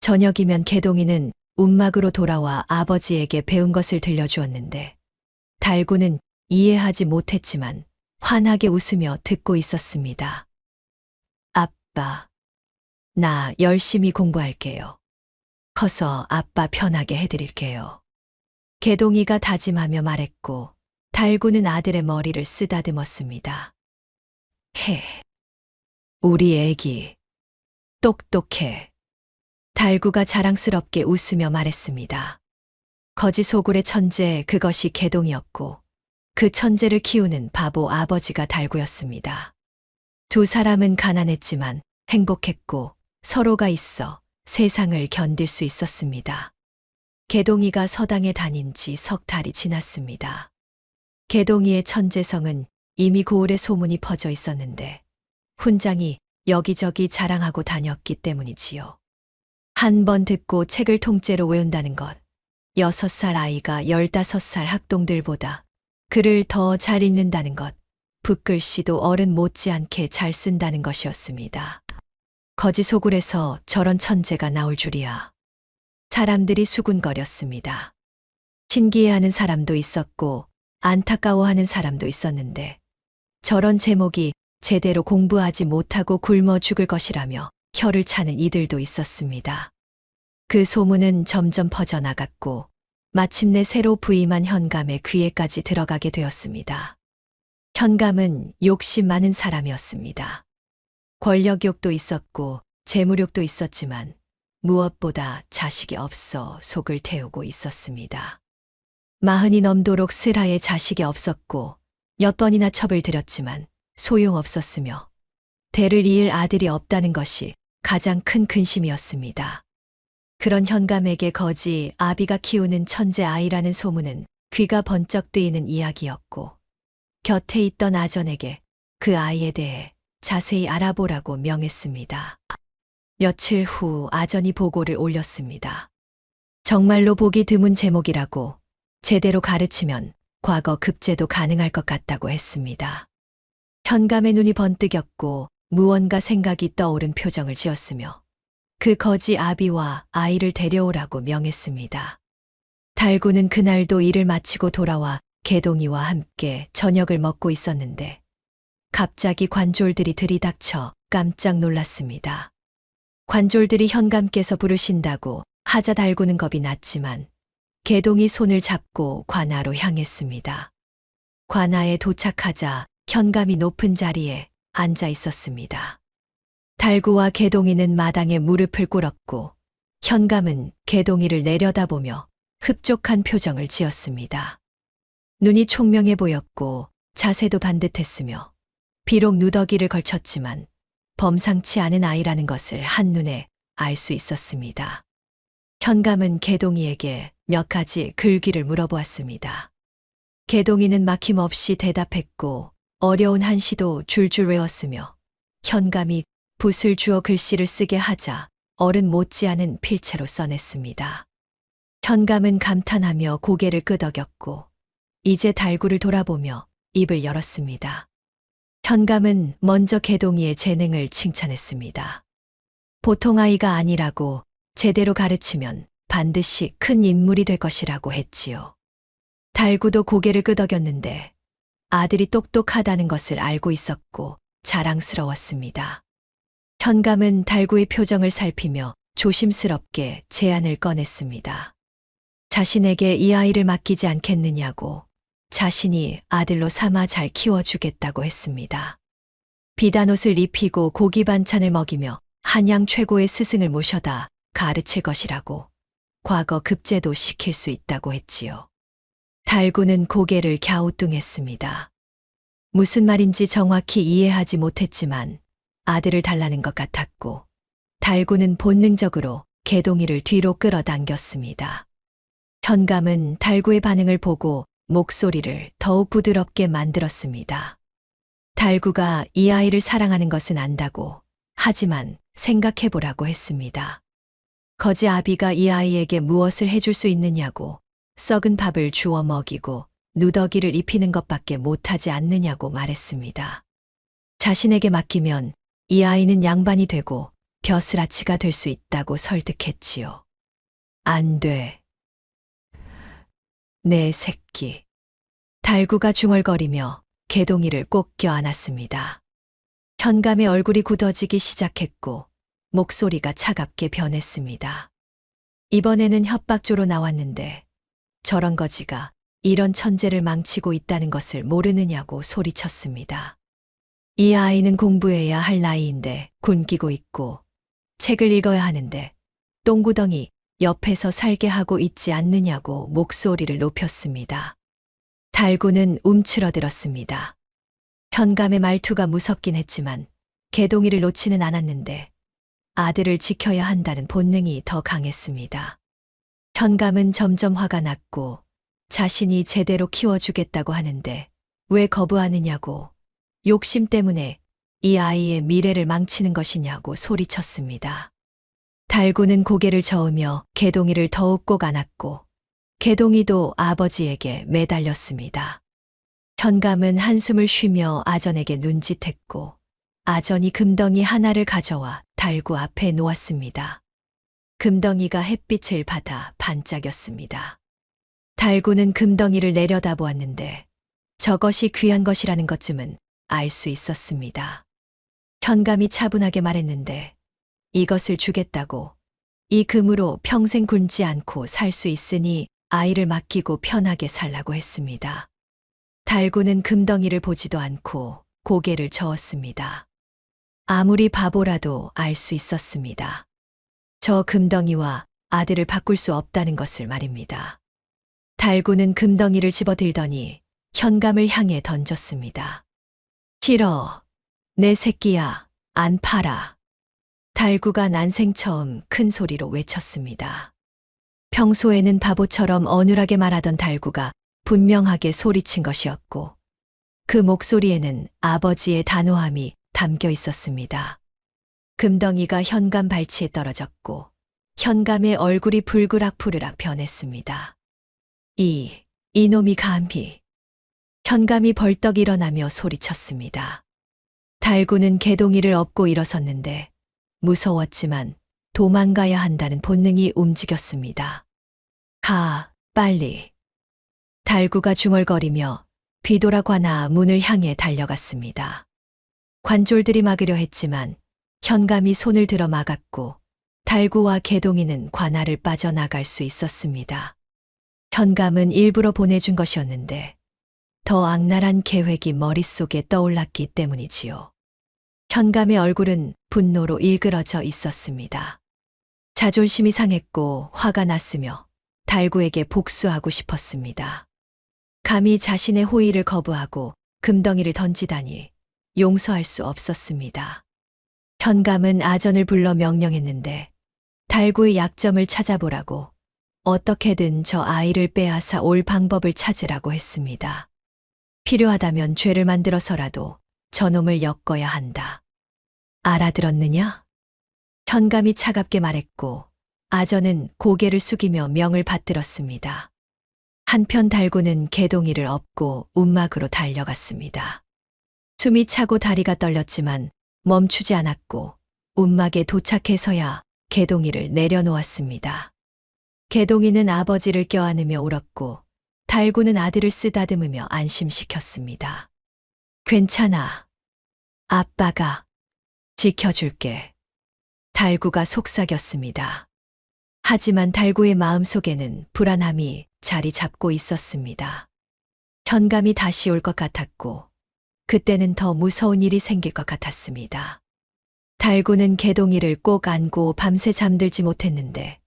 저녁이면 개동이는 움막으로 돌아와 아버지에게 배운 것을 들려주었는데 달구는 이해하지 못했지만 환하게 웃으며 듣고 있었습니다. 아빠, 나 열심히 공부할게요. 커서 아빠 편하게 해드릴게요. 개동이가 다짐하며 말했고 달구는 아들의 머리를 쓰다듬었습니다. 해. 우리 애기. 똑똑해. 달구가 자랑스럽게 웃으며 말했습니다. 거지소굴의 천재 그것이 개동이었고 그 천재를 키우는 바보 아버지가 달구였습니다. 두 사람은 가난했지만 행복했고 서로가 있어 세상을 견딜 수 있었습니다. 개동이가 서당에 다닌 지 석 달이 지났습니다. 개동이의 천재성은 이미 고을에 소문이 퍼져 있었는데 훈장이 여기저기 자랑하고 다녔기 때문이지요. 한 번 듣고 책을 통째로 외운다는 것, 6살 아이가 15살 학동들보다 글을 더 잘 읽는다는 것, 붓글씨도 어른 못지않게 잘 쓴다는 것이었습니다. 거지소굴에서 저런 천재가 나올 줄이야. 사람들이 수군거렸습니다. 신기해하는 사람도 있었고 안타까워하는 사람도 있었는데 저런 제목이 제대로 공부하지 못하고 굶어 죽을 것이라며 혀를 차는 이들도 있었습니다. 그 소문은 점점 퍼져나갔고 마침내 새로 부임한 현감의 귀에까지 들어가게 되었습니다. 현감은 욕심 많은 사람이었습니다. 권력욕도 있었고 재물욕도 있었지만 무엇보다 자식이 없어 속을 태우고 있었습니다. 40이 넘도록 슬하에 자식이 없었고 몇 번이나 첩을 들였지만 소용없었으며 대를 이을 아들이 없다는 것이 가장 큰 근심이었습니다. 그런 현감에게 거지 아비가 키우는 천재 아이라는 소문은 귀가 번쩍 뜨이는 이야기였고 곁에 있던 아전에게 그 아이에 대해 자세히 알아보라고 명했습니다. 며칠 후 아전이 보고를 올렸습니다. 정말로 보기 드문 제목이라고 제대로 가르치면 과거 급제도 가능할 것 같다고 했습니다. 현감의 눈이 번뜩였고 무언가 생각이 떠오른 표정을 지었으며 그 거지 아비와 아이를 데려오라고 명했습니다. 달구는 그날도 일을 마치고 돌아와 개동이와 함께 저녁을 먹고 있었는데 갑자기 관졸들이 들이닥쳐 깜짝 놀랐습니다. 관졸들이 현감께서 부르신다고 하자 달구는 겁이 났지만 개동이 손을 잡고 관아로 향했습니다. 관아에 도착하자 현감이 높은 자리에 앉아 있었습니다. 달구와 개동이는 마당에 무릎을 꿇었고 현감은 개동이를 내려다보며 흡족한 표정을 지었습니다. 눈이 총명해 보였고 자세도 반듯했으며 비록 누더기를 걸쳤지만 범상치 않은 아이라는 것을 한눈에 알 수 있었습니다. 현감은 개동이에게 몇 가지 글귀를 물어보았습니다. 개동이는 막힘없이 대답했고 어려운 한시도 줄줄 외웠으며 현감이 붓을 주어 글씨를 쓰게 하자 어른 못지않은 필체로 써냈습니다. 현감은 감탄하며 고개를 끄덕였고 이제 달구를 돌아보며 입을 열었습니다. 현감은 먼저 개동이의 재능을 칭찬했습니다. 보통 아이가 아니라고 제대로 가르치면 반드시 큰 인물이 될 것이라고 했지요. 달구도 고개를 끄덕였는데 아들이 똑똑하다는 것을 알고 있었고 자랑스러웠습니다. 현감은 달구의 표정을 살피며 조심스럽게 제안을 꺼냈습니다. 자신에게 이 아이를 맡기지 않겠느냐고 자신이 아들로 삼아 잘 키워주겠다고 했습니다. 비단 옷을 입히고 고기 반찬을 먹이며 한양 최고의 스승을 모셔다 가르칠 것이라고 과거 급제도 시킬 수 있다고 했지요. 달구는 고개를 갸우뚱했습니다. 무슨 말인지 정확히 이해하지 못했지만 아들을 달라는 것 같았고 달구는 본능적으로 개동이를 뒤로 끌어당겼습니다. 현감은 달구의 반응을 보고 목소리를 더욱 부드럽게 만들었습니다. 달구가 이 아이를 사랑하는 것은 안다고 하지만 생각해보라고 했습니다. 거지 아비가 이 아이에게 무엇을 해줄 수 있느냐고 썩은 밥을 주워 먹이고 누더기를 입히는 것밖에 못하지 않느냐고 말했습니다. 자신에게 맡기면 이 아이는 양반이 되고 벼슬아치가 될 수 있다고 설득했지요. 안 돼. 내 새끼. 달구가 중얼거리며 개동이를 꼭 껴안았습니다. 현감의 얼굴이 굳어지기 시작했고 목소리가 차갑게 변했습니다. 이번에는 협박조로 나왔는데 저런 거지가 이런 천재를 망치고 있다는 것을 모르느냐고 소리쳤습니다. 이 아이는 공부해야 할 나이인데 굶기고 있고 책을 읽어야 하는데 똥구덩이 옆에서 살게 하고 있지 않느냐고 목소리를 높였습니다. 달구는 움츠러들었습니다. 현감의 말투가 무섭긴 했지만 개동이를 놓지는 않았는데 아들을 지켜야 한다는 본능이 더 강했습니다. 현감은 점점 화가 났고 자신이 제대로 키워주겠다고 하는데 왜 거부하느냐고 욕심 때문에 이 아이의 미래를 망치는 것이냐고 소리쳤습니다. 달구는 고개를 저으며 개동이를 더욱 꼭 안았고 개동이도 아버지에게 매달렸습니다. 현감은 한숨을 쉬며 아전에게 눈짓했고 아전이 금덩이 하나를 가져와 달구 앞에 놓았습니다. 금덩이가 햇빛을 받아 반짝였습니다. 달구는 금덩이를 내려다보았는데 저것이 귀한 것이라는 것쯤은 알 수 있었습니다. 현감이 차분하게 말했는데 이것을 주겠다고 이 금으로 평생 굶지 않고 살 수 있으니 아이를 맡기고 편하게 살라고 했습니다. 달구는 금덩이를 보지도 않고 고개를 저었습니다. 아무리 바보라도 알 수 있었습니다. 저 금덩이와 아들을 바꿀 수 없다는 것을 말입니다. 달구는 금덩이를 집어들더니 현감을 향해 던졌습니다. 싫어. 내 새끼야. 안 팔아. 달구가 난생 처음 큰 소리로 외쳤습니다. 평소에는 바보처럼 어눌하게 말하던 달구가 분명하게 소리친 것이었고 그 목소리에는 아버지의 단호함이 담겨 있었습니다. 금덩이가 현감 발치에 떨어졌고 현감의 얼굴이 불그락푸르락 변했습니다. 이놈이 감히. 현감이 벌떡 일어나며 소리쳤습니다. 달구는 개동이를 업고 일어섰는데 무서웠지만 도망가야 한다는 본능이 움직였습니다. 가, 빨리. 달구가 중얼거리며 뒤돌아 관아 문을 향해 달려갔습니다. 관졸들이 막으려 했지만 현감이 손을 들어 막았고 달구와 개동이는 관아를 빠져나갈 수 있었습니다. 현감은 일부러 보내준 것이었는데 더 악랄한 계획이 머릿속에 떠올랐기 때문이지요. 현감의 얼굴은 분노로 일그러져 있었습니다. 자존심이 상했고 화가 났으며 달구에게 복수하고 싶었습니다. 감히 자신의 호의를 거부하고 금덩이를 던지다니 용서할 수 없었습니다. 현감은 아전을 불러 명령했는데 달구의 약점을 찾아보라고 어떻게든 저 아이를 빼앗아 올 방법을 찾으라고 했습니다. 필요하다면 죄를 만들어서라도 저놈을 엮어야 한다. 알아들었느냐? 현감이 차갑게 말했고 아전은 고개를 숙이며 명을 받들었습니다. 한편 달구는 개동이를 업고 움막으로 달려갔습니다. 숨이 차고 다리가 떨렸지만 멈추지 않았고 움막에 도착해서야 개동이를 내려놓았습니다. 개동이는 아버지를 껴안으며 울었고 달구는 아들을 쓰다듬으며 안심시켰습니다. 괜찮아. 아빠가 지켜줄게. 달구가 속삭였습니다. 하지만 달구의 마음속에는 불안함이 자리 잡고 있었습니다. 현감이 다시 올 것 같았고 그때는 더 무서운 일이 생길 것 같았습니다. 달구는 개동이를 꼭 안고 밤새 잠들지 못했는데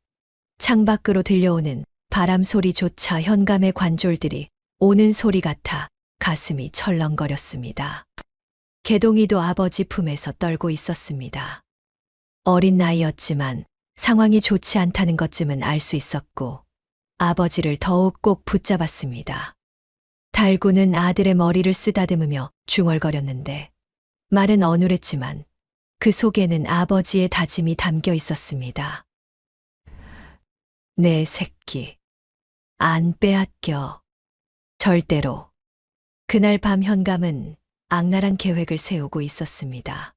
창밖으로 들려오는 바람 소리조차 현감의 관졸들이 오는 소리 같아 가슴이 철렁거렸습니다. 개동이도 아버지 품에서 떨고 있었습니다. 어린 나이였지만 상황이 좋지 않다는 것쯤은 알 수 있었고 아버지를 더욱 꼭 붙잡았습니다. 달구는 아들의 머리를 쓰다듬으며 중얼거렸는데 말은 어눌했지만 그 속에는 아버지의 다짐이 담겨 있었습니다. 내 새끼, 안 빼앗겨. 절대로. 그날 밤 현감은 악랄한 계획을 세우고 있었습니다.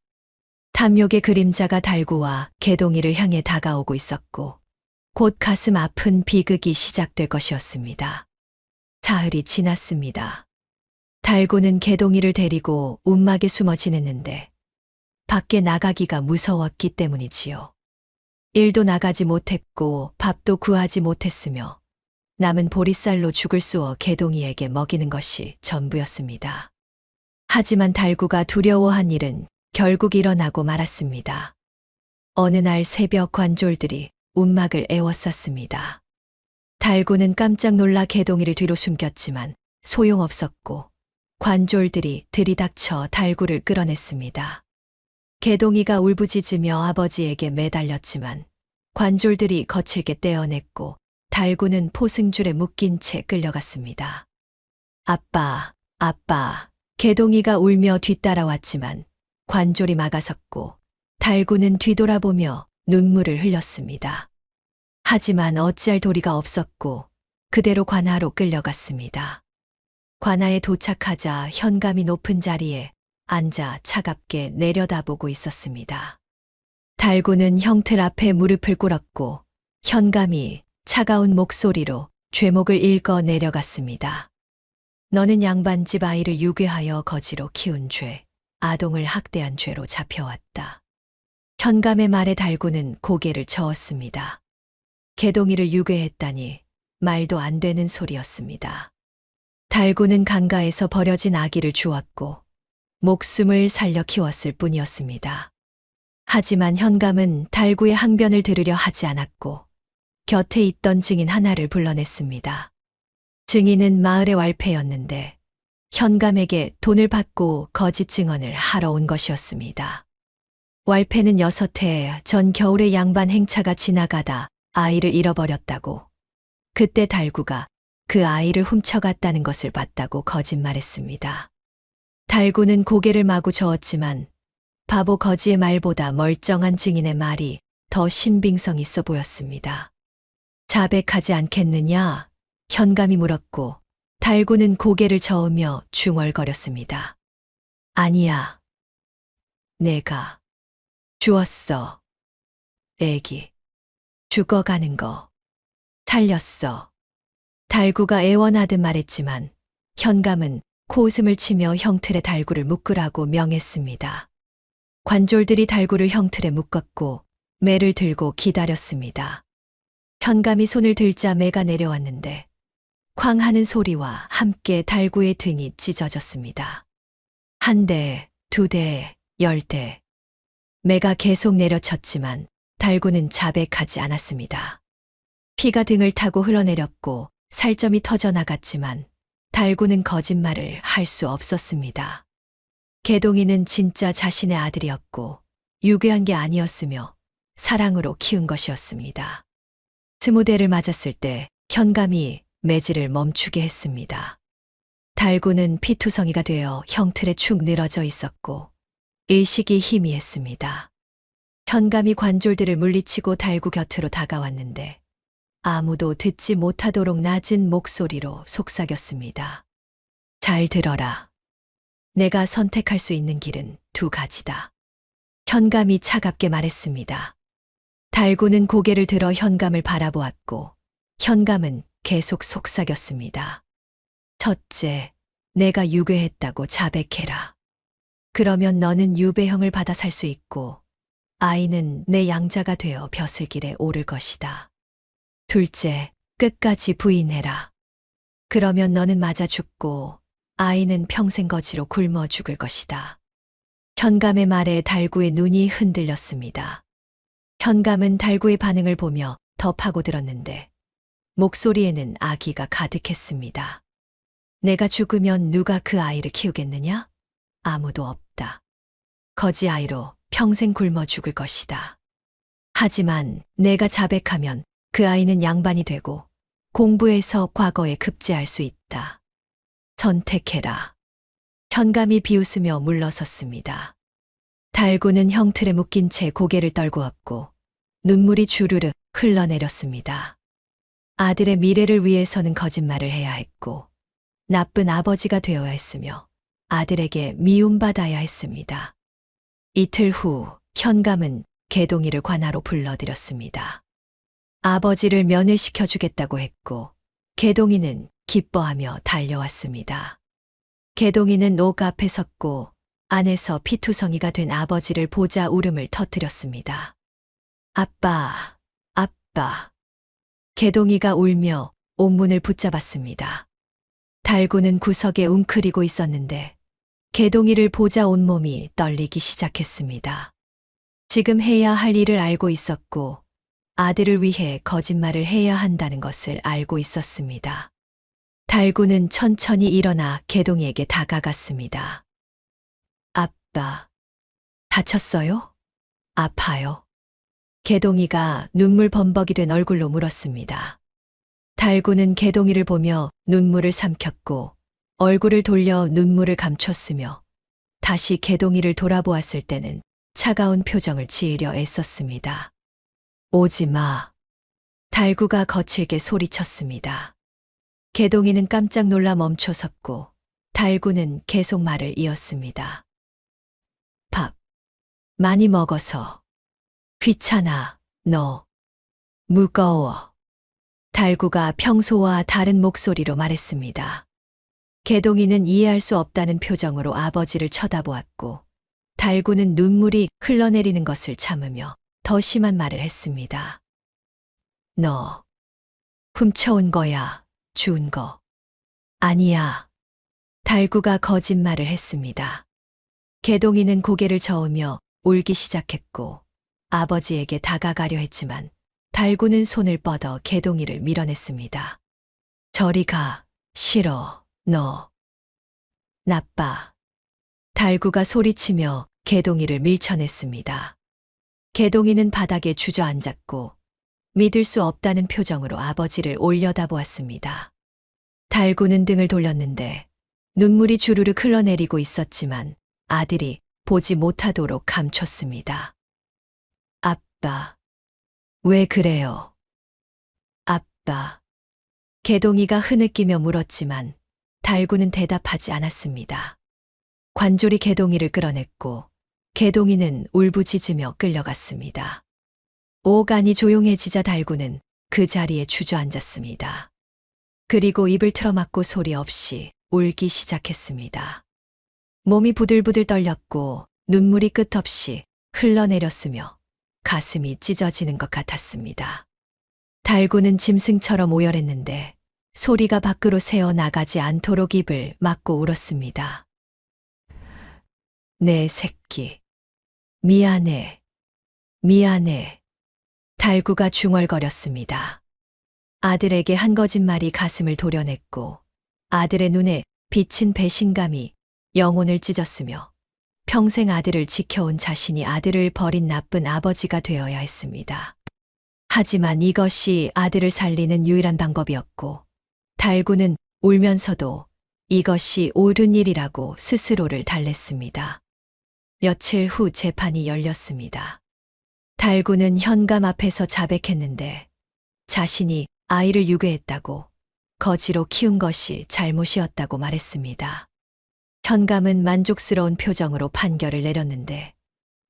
탐욕의 그림자가 달구와 개동이를 향해 다가오고 있었고 곧 가슴 아픈 비극이 시작될 것이었습니다. 사흘이 지났습니다. 달구는 개동이를 데리고 움막에 숨어 지냈는데 밖에 나가기가 무서웠기 때문이지요. 일도 나가지 못했고 밥도 구하지 못했으며 남은 보리쌀로 죽을 쑤어 개동이에게 먹이는 것이 전부였습니다. 하지만 달구가 두려워한 일은 결국 일어나고 말았습니다. 어느 날 새벽 관졸들이 움막을 에워쌌습니다. 달구는 깜짝 놀라 개동이를 뒤로 숨겼지만 소용없었고 관졸들이 들이닥쳐 달구를 끌어냈습니다. 개동이가 울부짖으며 아버지에게 매달렸지만 관졸들이 거칠게 떼어냈고 달구는 포승줄에 묶인 채 끌려갔습니다. 아빠, 아빠. 개동이가 울며 뒤따라왔지만 관졸이 막아섰고 달구는 뒤돌아보며 눈물을 흘렸습니다. 하지만 어찌할 도리가 없었고 그대로 관아로 끌려갔습니다. 관아에 도착하자 현감이 높은 자리에 앉아 차갑게 내려다보고 있었습니다. 달구는 형틀 앞에 무릎을 꿇었고 현감이 차가운 목소리로 죄목을 읽어 내려갔습니다. 너는 양반집 아이를 유괴하여 거지로 키운 죄, 아동을 학대한 죄로 잡혀왔다. 현감의 말에 달구는 고개를 저었습니다. 개동이를 유괴했다니 말도 안 되는 소리였습니다. 달구는 강가에서 버려진 아기를 주었고 목숨을 살려 키웠을 뿐이었습니다. 하지만 현감은 달구의 항변을 들으려 하지 않았고 곁에 있던 증인 하나를 불러냈습니다. 증인은 마을의 왈패였는데 현감에게 돈을 받고 거짓 증언을 하러 온 것이었습니다. 왈패는 6해 전 겨울에 양반 행차가 지나가다 아이를 잃어버렸다고, 그때 달구가 그 아이를 훔쳐갔다는 것을 봤다고 거짓말했습니다. 달구는 고개를 마구 저었지만 바보 거지의 말보다 멀쩡한 증인의 말이 더 신빙성 있어 보였습니다. 자백하지 않겠느냐? 현감이 물었고 달구는 고개를 저으며 중얼거렸습니다. 아니야. 내가 주었어. 애기. 죽어가는 거. 살렸어. 달구가 애원하듯 말했지만 현감은 코웃음을 치며 형틀에 달구를 묶으라고 명했습니다. 관졸들이 달구를 형틀에 묶었고 매를 들고 기다렸습니다. 현감이 손을 들자 매가 내려왔는데 쾅 하는 소리와 함께 달구의 등이 찢어졌습니다. 한 대, 두 대, 10대. 매가 계속 내려쳤지만 달구는 자백하지 않았습니다. 피가 등을 타고 흘러내렸고 살점이 터져나갔지만 달구는 거짓말을 할 수 없었습니다. 개동이는 진짜 자신의 아들이었고 유괴한 게 아니었으며 사랑으로 키운 것이었습니다. 20대를 맞았을 때 현감이 매질을 멈추게 했습니다. 달구는 피투성이가 되어 형틀에 축 늘어져 있었고 의식이 희미했습니다. 현감이 관졸들을 물리치고 달구 곁으로 다가왔는데 아무도 듣지 못하도록 낮은 목소리로 속삭였습니다. 잘 들어라. 내가 선택할 수 있는 길은 두 가지다. 현감이 차갑게 말했습니다. 달구는 고개를 들어 현감을 바라보았고 현감은 계속 속삭였습니다. 첫째, 내가 유괴했다고 자백해라. 그러면 너는 유배형을 받아 살 수 있고 아이는 내 양자가 되어 벼슬길에 오를 것이다. 둘째, 끝까지 부인해라. 그러면 너는 맞아 죽고 아이는 평생 거지로 굶어 죽을 것이다. 현감의 말에 달구의 눈이 흔들렸습니다. 현감은 달구의 반응을 보며 더 파고들었는데 목소리에는 악의가 가득했습니다. 내가 죽으면 누가 그 아이를 키우겠느냐? 아무도 없다. 거지 아이로 평생 굶어 죽을 것이다. 하지만 내가 자백하면 그 아이는 양반이 되고 공부해서 과거에 급제할 수 있다. 선택해라. 현감이 비웃으며 물러섰습니다. 달구는 형틀에 묶인 채 고개를 떨구었고 눈물이 주르르 흘러내렸습니다. 아들의 미래를 위해서는 거짓말을 해야 했고 나쁜 아버지가 되어야 했으며 아들에게 미움받아야 했습니다. 이틀 후 현감은 개동이를 관하로 불러들였습니다. 아버지를 면회시켜 주겠다고 했고 개동이는 기뻐하며 달려왔습니다. 개동이는 옥 앞에 섰고 안에서 피투성이가 된 아버지를 보자 울음을 터뜨렸습니다. 아빠, 아빠. 개동이가 울며 옥문을 붙잡았습니다. 달구는 구석에 웅크리고 있었는데 개동이를 보자 온몸이 떨리기 시작했습니다. 지금 해야 할 일을 알고 있었고 아들을 위해 거짓말을 해야 한다는 것을 알고 있었습니다. 달구는 천천히 일어나 개동이에게 다가갔습니다. 아빠, 다쳤어요? 아파요? 개동이가 눈물 범벅이 된 얼굴로 물었습니다. 달구는 개동이를 보며 눈물을 삼켰고 얼굴을 돌려 눈물을 감췄으며 다시 개동이를 돌아보았을 때는 차가운 표정을 지으려 애썼습니다. 오지 마. 달구가 거칠게 소리쳤습니다. 개동이는 깜짝 놀라 멈춰 섰고 달구는 계속 말을 이었습니다. 밥. 많이 먹어서. 귀찮아, 너. 무거워. 달구가 평소와 다른 목소리로 말했습니다. 개동이는 이해할 수 없다는 표정으로 아버지를 쳐다보았고 달구는 눈물이 흘러내리는 것을 참으며 더 심한 말을 했습니다. 너 훔쳐온 거야, 주운 거. 아니야. 달구가 거짓말을 했습니다. 개동이는 고개를 저으며 울기 시작했고 아버지에게 다가가려 했지만 달구는 손을 뻗어 개동이를 밀어냈습니다. 저리 가, 싫어, 너. 나빠. 달구가 소리치며 개동이를 밀쳐냈습니다. 개동이는 바닥에 주저앉았고 믿을 수 없다는 표정으로 아버지를 올려다보았습니다. 달구는 등을 돌렸는데 눈물이 주르륵 흘러내리고 있었지만 아들이 보지 못하도록 감췄습니다. 아빠, 왜 그래요? 아빠. 개동이가 흐느끼며 물었지만 달구는 대답하지 않았습니다. 관졸이 개동이를 끌어냈고 개동이는 울부짖으며 끌려갔습니다. 옥 안이 조용해지자 달구는 그 자리에 주저앉았습니다. 그리고 입을 틀어막고 소리 없이 울기 시작했습니다. 몸이 부들부들 떨렸고 눈물이 끝없이 흘러내렸으며 가슴이 찢어지는 것 같았습니다. 달구는 짐승처럼 오열했는데 소리가 밖으로 새어 나가지 않도록 입을 막고 울었습니다. 내 새끼. 미안해. 미안해. 달구가 중얼거렸습니다. 아들에게 한 거짓말이 가슴을 도려냈고 아들의 눈에 비친 배신감이 영혼을 찢었으며 평생 아들을 지켜온 자신이 아들을 버린 나쁜 아버지가 되어야 했습니다. 하지만 이것이 아들을 살리는 유일한 방법이었고 달구는 울면서도 이것이 옳은 일이라고 스스로를 달랬습니다. 며칠 후 재판이 열렸습니다. 달구는 현감 앞에서 자백했는데 자신이 아이를 유괴했다고 거지로 키운 것이 잘못이었다고 말했습니다. 현감은 만족스러운 표정으로 판결을 내렸는데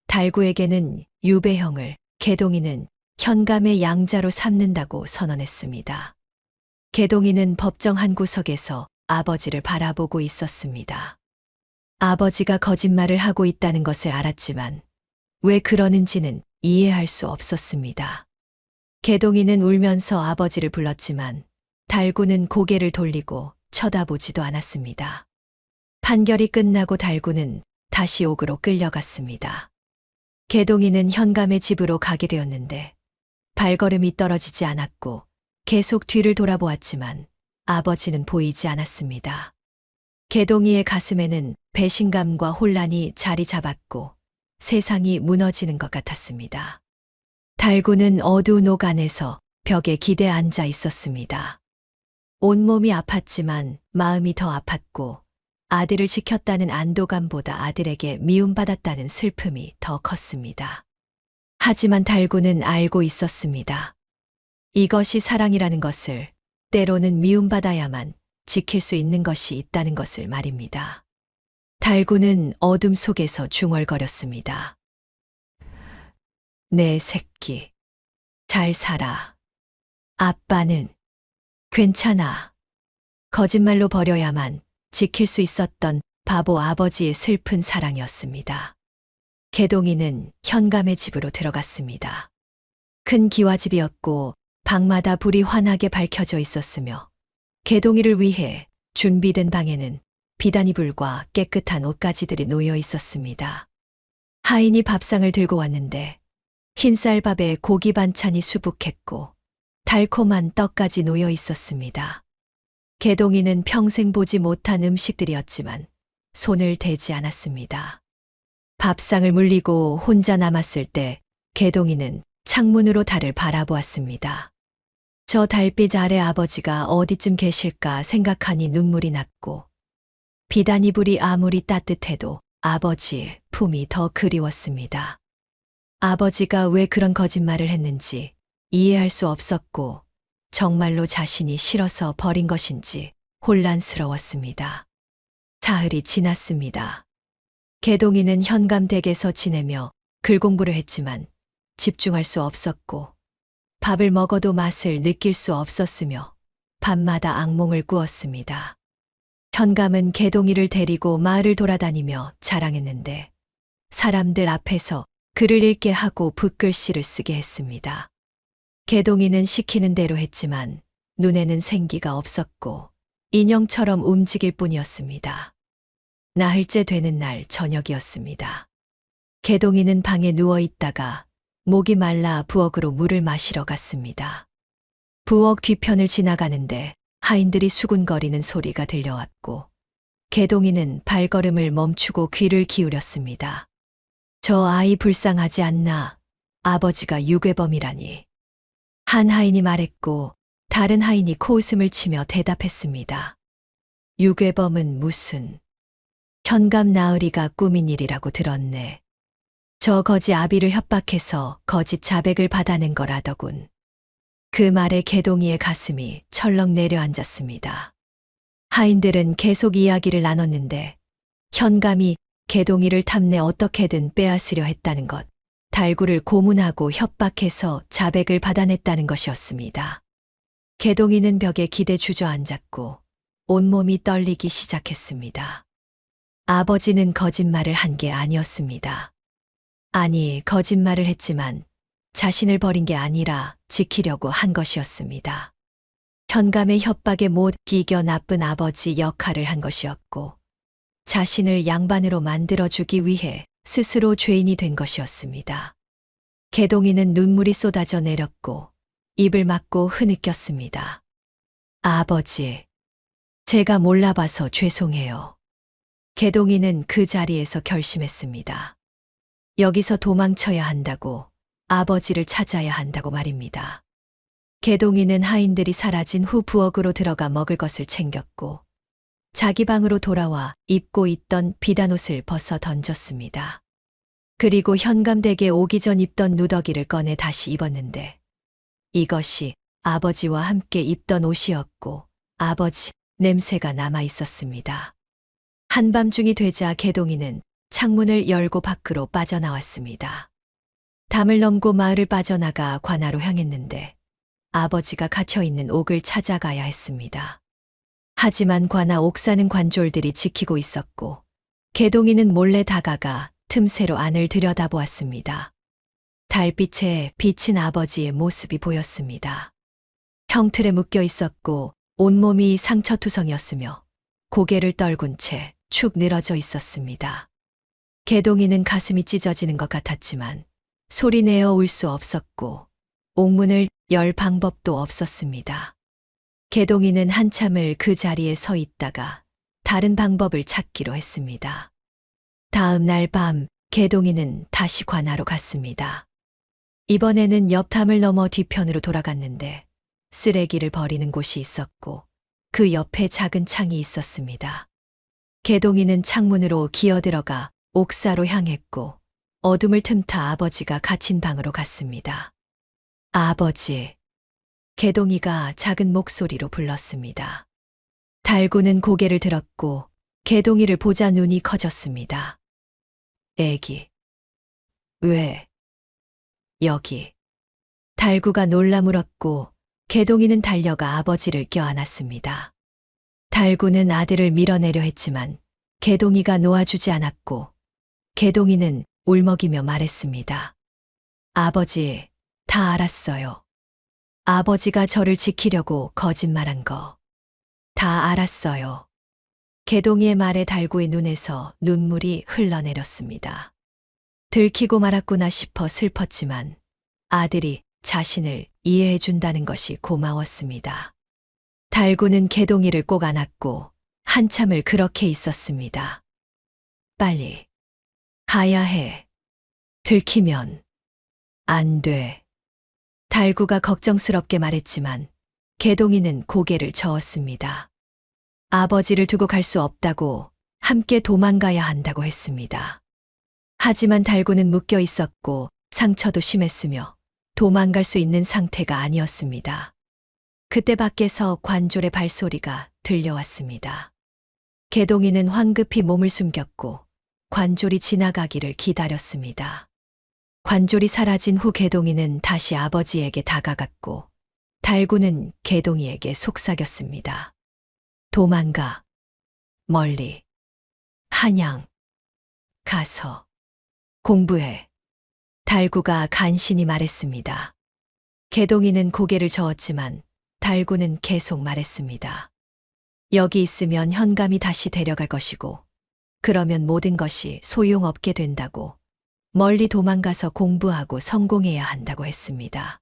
달구에게는 유배형을, 개동이는 현감의 양자로 삼는다고 선언했습니다. 개동이는 법정 한 구석에서 아버지를 바라보고 있었습니다. 아버지가 거짓말을 하고 있다는 것을 알았지만 왜 그러는지는 이해할 수 없었습니다. 개동이는 울면서 아버지를 불렀지만 달구는 고개를 돌리고 쳐다보지도 않았습니다. 판결이 끝나고 달구는 다시 옥으로 끌려갔습니다. 개동이는 현감의 집으로 가게 되었는데 발걸음이 떨어지지 않았고 계속 뒤를 돌아보았지만 아버지는 보이지 않았습니다. 개동이의 가슴에는 배신감과 혼란이 자리 잡았고 세상이 무너지는 것 같았습니다. 달구는 어두운 옥 안에서 벽에 기대 앉아 있었습니다. 온몸이 아팠지만 마음이 더 아팠고 아들을 지켰다는 안도감보다 아들에게 미움받았다는 슬픔이 더 컸습니다. 하지만 달구는 알고 있었습니다. 이것이 사랑이라는 것을, 때로는 미움받아야만 지킬 수 있는 것이 있다는 것을 말입니다. 달구는 어둠 속에서 중얼거렸습니다. 내 새끼, 잘 살아. 아빠는 괜찮아. 거짓말로 버려야만 지킬 수 있었던 바보 아버지의 슬픈 사랑이었습니다. 개동이는 현감의 집으로 들어갔습니다. 큰 기와집이었고 방마다 불이 환하게 밝혀져 있었으며 개동이를 위해 준비된 방에는 비단이불과 깨끗한 옷가지들이 놓여 있었습니다. 하인이 밥상을 들고 왔는데 흰쌀밥에 고기 반찬이 수북했고 달콤한 떡까지 놓여 있었습니다. 개동이는 평생 보지 못한 음식들이었지만 손을 대지 않았습니다. 밥상을 물리고 혼자 남았을 때 개동이는 창문으로 달을 바라보았습니다. 저 달빛 아래 아버지가 어디쯤 계실까 생각하니 눈물이 났고 비단이불이 아무리 따뜻해도 아버지의 품이 더 그리웠습니다. 아버지가 왜 그런 거짓말을 했는지 이해할 수 없었고 정말로 자신이 싫어서 버린 것인지 혼란스러웠습니다. 사흘이 지났습니다. 개동이는 현감댁에서 지내며 글 공부를 했지만 집중할 수 없었고 밥을 먹어도 맛을 느낄 수 없었으며 밤마다 악몽을 꾸었습니다. 현감은 개동이를 데리고 마을을 돌아다니며 자랑했는데 사람들 앞에서 글을 읽게 하고 붓글씨를 쓰게 했습니다. 개동이는 시키는 대로 했지만 눈에는 생기가 없었고 인형처럼 움직일 뿐이었습니다. 나흘째 되는 날 저녁이었습니다. 개동이는 방에 누워 있다가 목이 말라 부엌으로 물을 마시러 갔습니다. 부엌 뒤편을 지나가는데 하인들이 수군거리는 소리가 들려왔고 개동이는 발걸음을 멈추고 귀를 기울였습니다. 저 아이 불쌍하지 않나? 아버지가 유괴범이라니. 한 하인이 말했고 다른 하인이 코웃음을 치며 대답했습니다. 유괴범은 무슨? 현감 나으리가 꾸민 일이라고 들었네. 저 거지 아비를 협박해서 거짓 자백을 받아낸 거라더군. 그 말에 개동이의 가슴이 철렁 내려앉았습니다. 하인들은 계속 이야기를 나눴는데 현감이 개동이를 탐내 어떻게든 빼앗으려 했다는 것, 달구를 고문하고 협박해서 자백을 받아냈다는 것이었습니다. 개동이는 벽에 기대 주저앉았고 온몸이 떨리기 시작했습니다. 아버지는 거짓말을 한 게 아니었습니다. 아니, 거짓말을 했지만 자신을 버린 게 아니라 지키려고 한 것이었습니다. 현감의 협박에 못 이겨 나쁜 아버지 역할을 한 것이었고, 자신을 양반으로 만들어주기 위해 스스로 죄인이 된 것이었습니다. 개동이는 눈물이 쏟아져 내렸고 입을 막고 흐느꼈습니다. 아버지, 제가 몰라봐서 죄송해요. 개동이는 그 자리에서 결심했습니다. 여기서 도망쳐야 한다고, 아버지를 찾아야 한다고 말입니다. 개동이는 하인들이 사라진 후 부엌으로 들어가 먹을 것을 챙겼고 자기 방으로 돌아와 입고 있던 비단옷을 벗어 던졌습니다. 그리고 현감댁에 오기 전 입던 누더기를 꺼내 다시 입었는데 이것이 아버지와 함께 입던 옷이었고 아버지 냄새가 남아 있었습니다. 한밤중이 되자 개동이는 창문을 열고 밖으로 빠져나왔습니다. 담을 넘고 마을을 빠져나가 관아로 향했는데 아버지가 갇혀있는 옥을 찾아가야 했습니다. 하지만 관아 옥사는 관졸들이 지키고 있었고 개동이는 몰래 다가가 틈새로 안을 들여다보았습니다. 달빛에 비친 아버지의 모습이 보였습니다. 형틀에 묶여 있었고 온몸이 상처투성이었으며 고개를 떨군 채 축 늘어져 있었습니다. 개동이는 가슴이 찢어지는 것 같았지만 소리내어 울 수 없었고 옥문을 열 방법도 없었습니다. 개동이는 한참을 그 자리에 서 있다가 다른 방법을 찾기로 했습니다. 다음 날 밤 개동이는 다시 관아로 갔습니다. 이번에는 옆 담을 넘어 뒤편으로 돌아갔는데 쓰레기를 버리는 곳이 있었고 그 옆에 작은 창이 있었습니다. 개동이는 창문으로 기어들어가 옥사로 향했고 어둠을 틈타 아버지가 갇힌 방으로 갔습니다. 아버지, 개동이가 작은 목소리로 불렀습니다. 달구는 고개를 들었고 개동이를 보자 눈이 커졌습니다. 애기, 왜 여기? 달구가 놀라 물었고 개동이는 달려가 아버지를 껴안았습니다. 달구는 아들을 밀어내려 했지만 개동이가 놓아주지 않았고 개동이는 울먹이며 말했습니다. 아버지, 다 알았어요. 아버지가 저를 지키려고 거짓말한 거. 다 알았어요. 개동이의 말에 달구의 눈에서 눈물이 흘러내렸습니다. 들키고 말았구나 싶어 슬펐지만 아들이 자신을 이해해준다는 것이 고마웠습니다. 달구는 개동이를 꼭 안았고 한참을 그렇게 있었습니다. 빨리 가야 해. 들키면 안 돼. 달구가 걱정스럽게 말했지만 개동이는 고개를 저었습니다. 아버지를 두고 갈 수 없다고, 함께 도망가야 한다고 했습니다. 하지만 달구는 묶여 있었고 상처도 심했으며 도망갈 수 있는 상태가 아니었습니다. 그때 밖에서 관졸의 발소리가 들려왔습니다. 개동이는 황급히 몸을 숨겼고 관졸이 지나가기를 기다렸습니다. 관졸이 사라진 후 개동이는 다시 아버지에게 다가갔고 달구는 개동이에게 속삭였습니다. 도망가. 멀리. 한양. 가서 공부해. 달구가 간신히 말했습니다. 개동이는 고개를 저었지만 달구는 계속 말했습니다. 여기 있으면 현감이 다시 데려갈 것이고 그러면 모든 것이 소용없게 된다고, 멀리 도망가서 공부하고 성공해야 한다고 했습니다.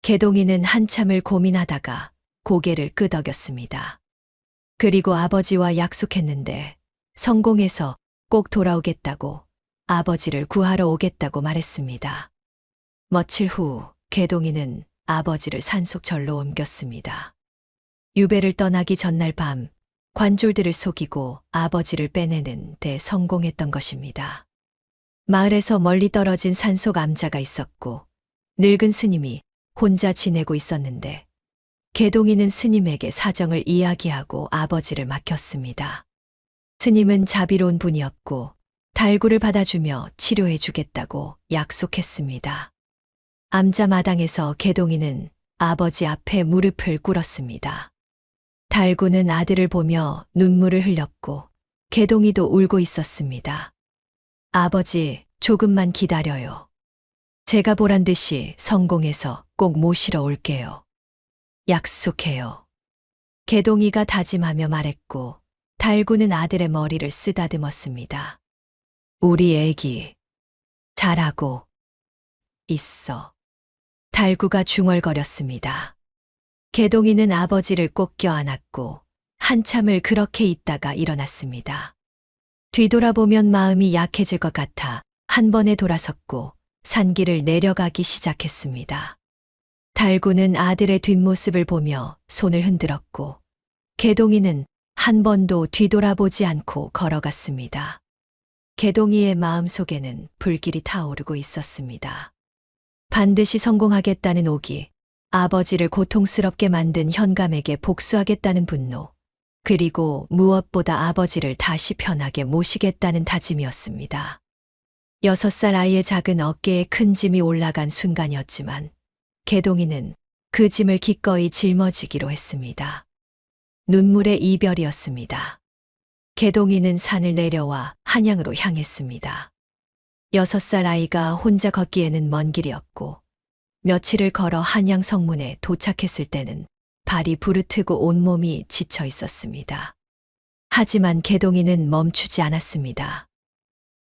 개동이는 한참을 고민하다가 고개를 끄덕였습니다. 그리고 아버지와 약속했는데 성공해서 꼭 돌아오겠다고, 아버지를 구하러 오겠다고 말했습니다. 며칠 후 개동이는 아버지를 산속절로 옮겼습니다. 유배를 떠나기 전날 밤 관졸들을 속이고 아버지를 빼내는 데 성공했던 것입니다. 마을에서 멀리 떨어진 산속 암자가 있었고 늙은 스님이 혼자 지내고 있었는데 개동이는 스님에게 사정을 이야기하고 아버지를 맡겼습니다. 스님은 자비로운 분이었고 달구를 받아주며 치료해 주겠다고 약속했습니다. 암자 마당에서 개동이는 아버지 앞에 무릎을 꿇었습니다. 달구는 아들을 보며 눈물을 흘렸고 개동이도 울고 있었습니다. 아버지, 조금만 기다려요. 제가 보란 듯이 성공해서 꼭 모시러 올게요. 약속해요. 개동이가 다짐하며 말했고 달구는 아들의 머리를 쓰다듬었습니다. 우리 애기 잘하고 있어. 달구가 중얼거렸습니다. 개동이는 아버지를 꼭 껴안았고 한참을 그렇게 있다가 일어났습니다. 뒤돌아보면 마음이 약해질 것 같아 한 번에 돌아섰고 산길을 내려가기 시작했습니다. 달구는 아들의 뒷모습을 보며 손을 흔들었고 개동이는 한 번도 뒤돌아보지 않고 걸어갔습니다. 개동이의 마음속에는 불길이 타오르고 있었습니다. 반드시 성공하겠다는 오기, 아버지를 고통스럽게 만든 현감에게 복수하겠다는 분노, 그리고 무엇보다 아버지를 다시 편하게 모시겠다는 다짐이었습니다. 6살 아이의 작은 어깨에 큰 짐이 올라간 순간이었지만 개동이는 그 짐을 기꺼이 짊어지기로 했습니다. 눈물의 이별이었습니다. 개동이는 산을 내려와 한양으로 향했습니다. 6살 아이가 혼자 걷기에는 먼 길이었고 며칠을 걸어 한양 성문에 도착했을 때는 발이 부르트고 온몸이 지쳐 있었습니다. 하지만 개동이는 멈추지 않았습니다.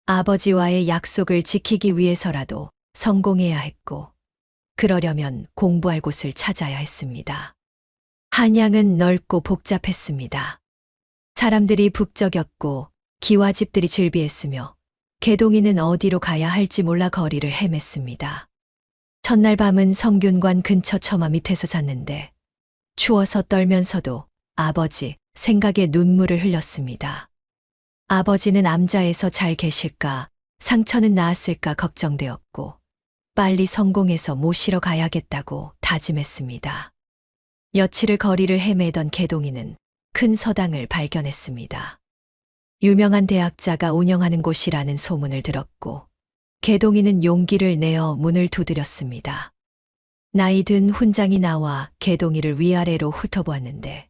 아버지와의 약속을 지키기 위해서라도 성공해야 했고 그러려면 공부할 곳을 찾아야 했습니다. 한양은 넓고 복잡했습니다. 사람들이 북적였고 기와집들이 즐비했으며 개동이는 어디로 가야 할지 몰라 거리를 헤맸습니다. 첫날 밤은 성균관 근처 처마 밑에서 잤는데 추워서 떨면서도 아버지 생각에 눈물을 흘렸습니다. 아버지는 암자에서 잘 계실까, 상처는 나았을까 걱정되었고 빨리 성공해서 모시러 가야겠다고 다짐했습니다. 여치를 거리를 헤매던 개동이는 큰 서당을 발견했습니다. 유명한 대학자가 운영하는 곳이라는 소문을 들었고 개동이는 용기를 내어 문을 두드렸습니다. 나이 든 훈장이 나와 개동이를 위아래로 훑어보았는데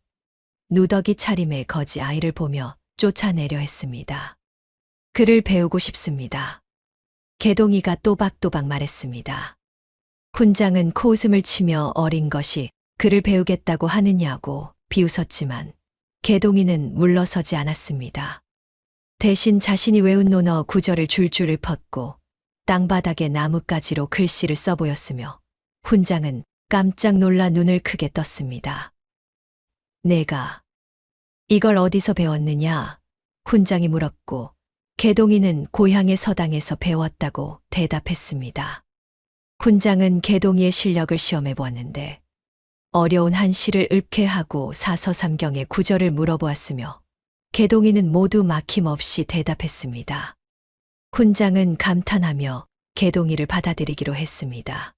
누더기 차림의 거지 아이를 보며 쫓아내려 했습니다. 글을 배우고 싶습니다. 개동이가 또박또박 말했습니다. 훈장은 코웃음을 치며 어린 것이 글을 배우겠다고 하느냐고 비웃었지만 개동이는 물러서지 않았습니다. 대신 자신이 외운 논어 구절을 줄줄 읊었고 땅바닥에 나뭇가지로 글씨를 써보였으며 훈장은 깜짝 놀라 눈을 크게 떴습니다. 내가 이걸 어디서 배웠느냐? 훈장이 물었고 개동이는 고향의 서당에서 배웠다고 대답했습니다. 훈장은 개동이의 실력을 시험해 보았는데 어려운 한 시를 읊게 하고 사서삼경의 구절을 물어보았으며 개동이는 모두 막힘없이 대답했습니다. 훈장은 감탄하며 개동이를 받아들이기로 했습니다.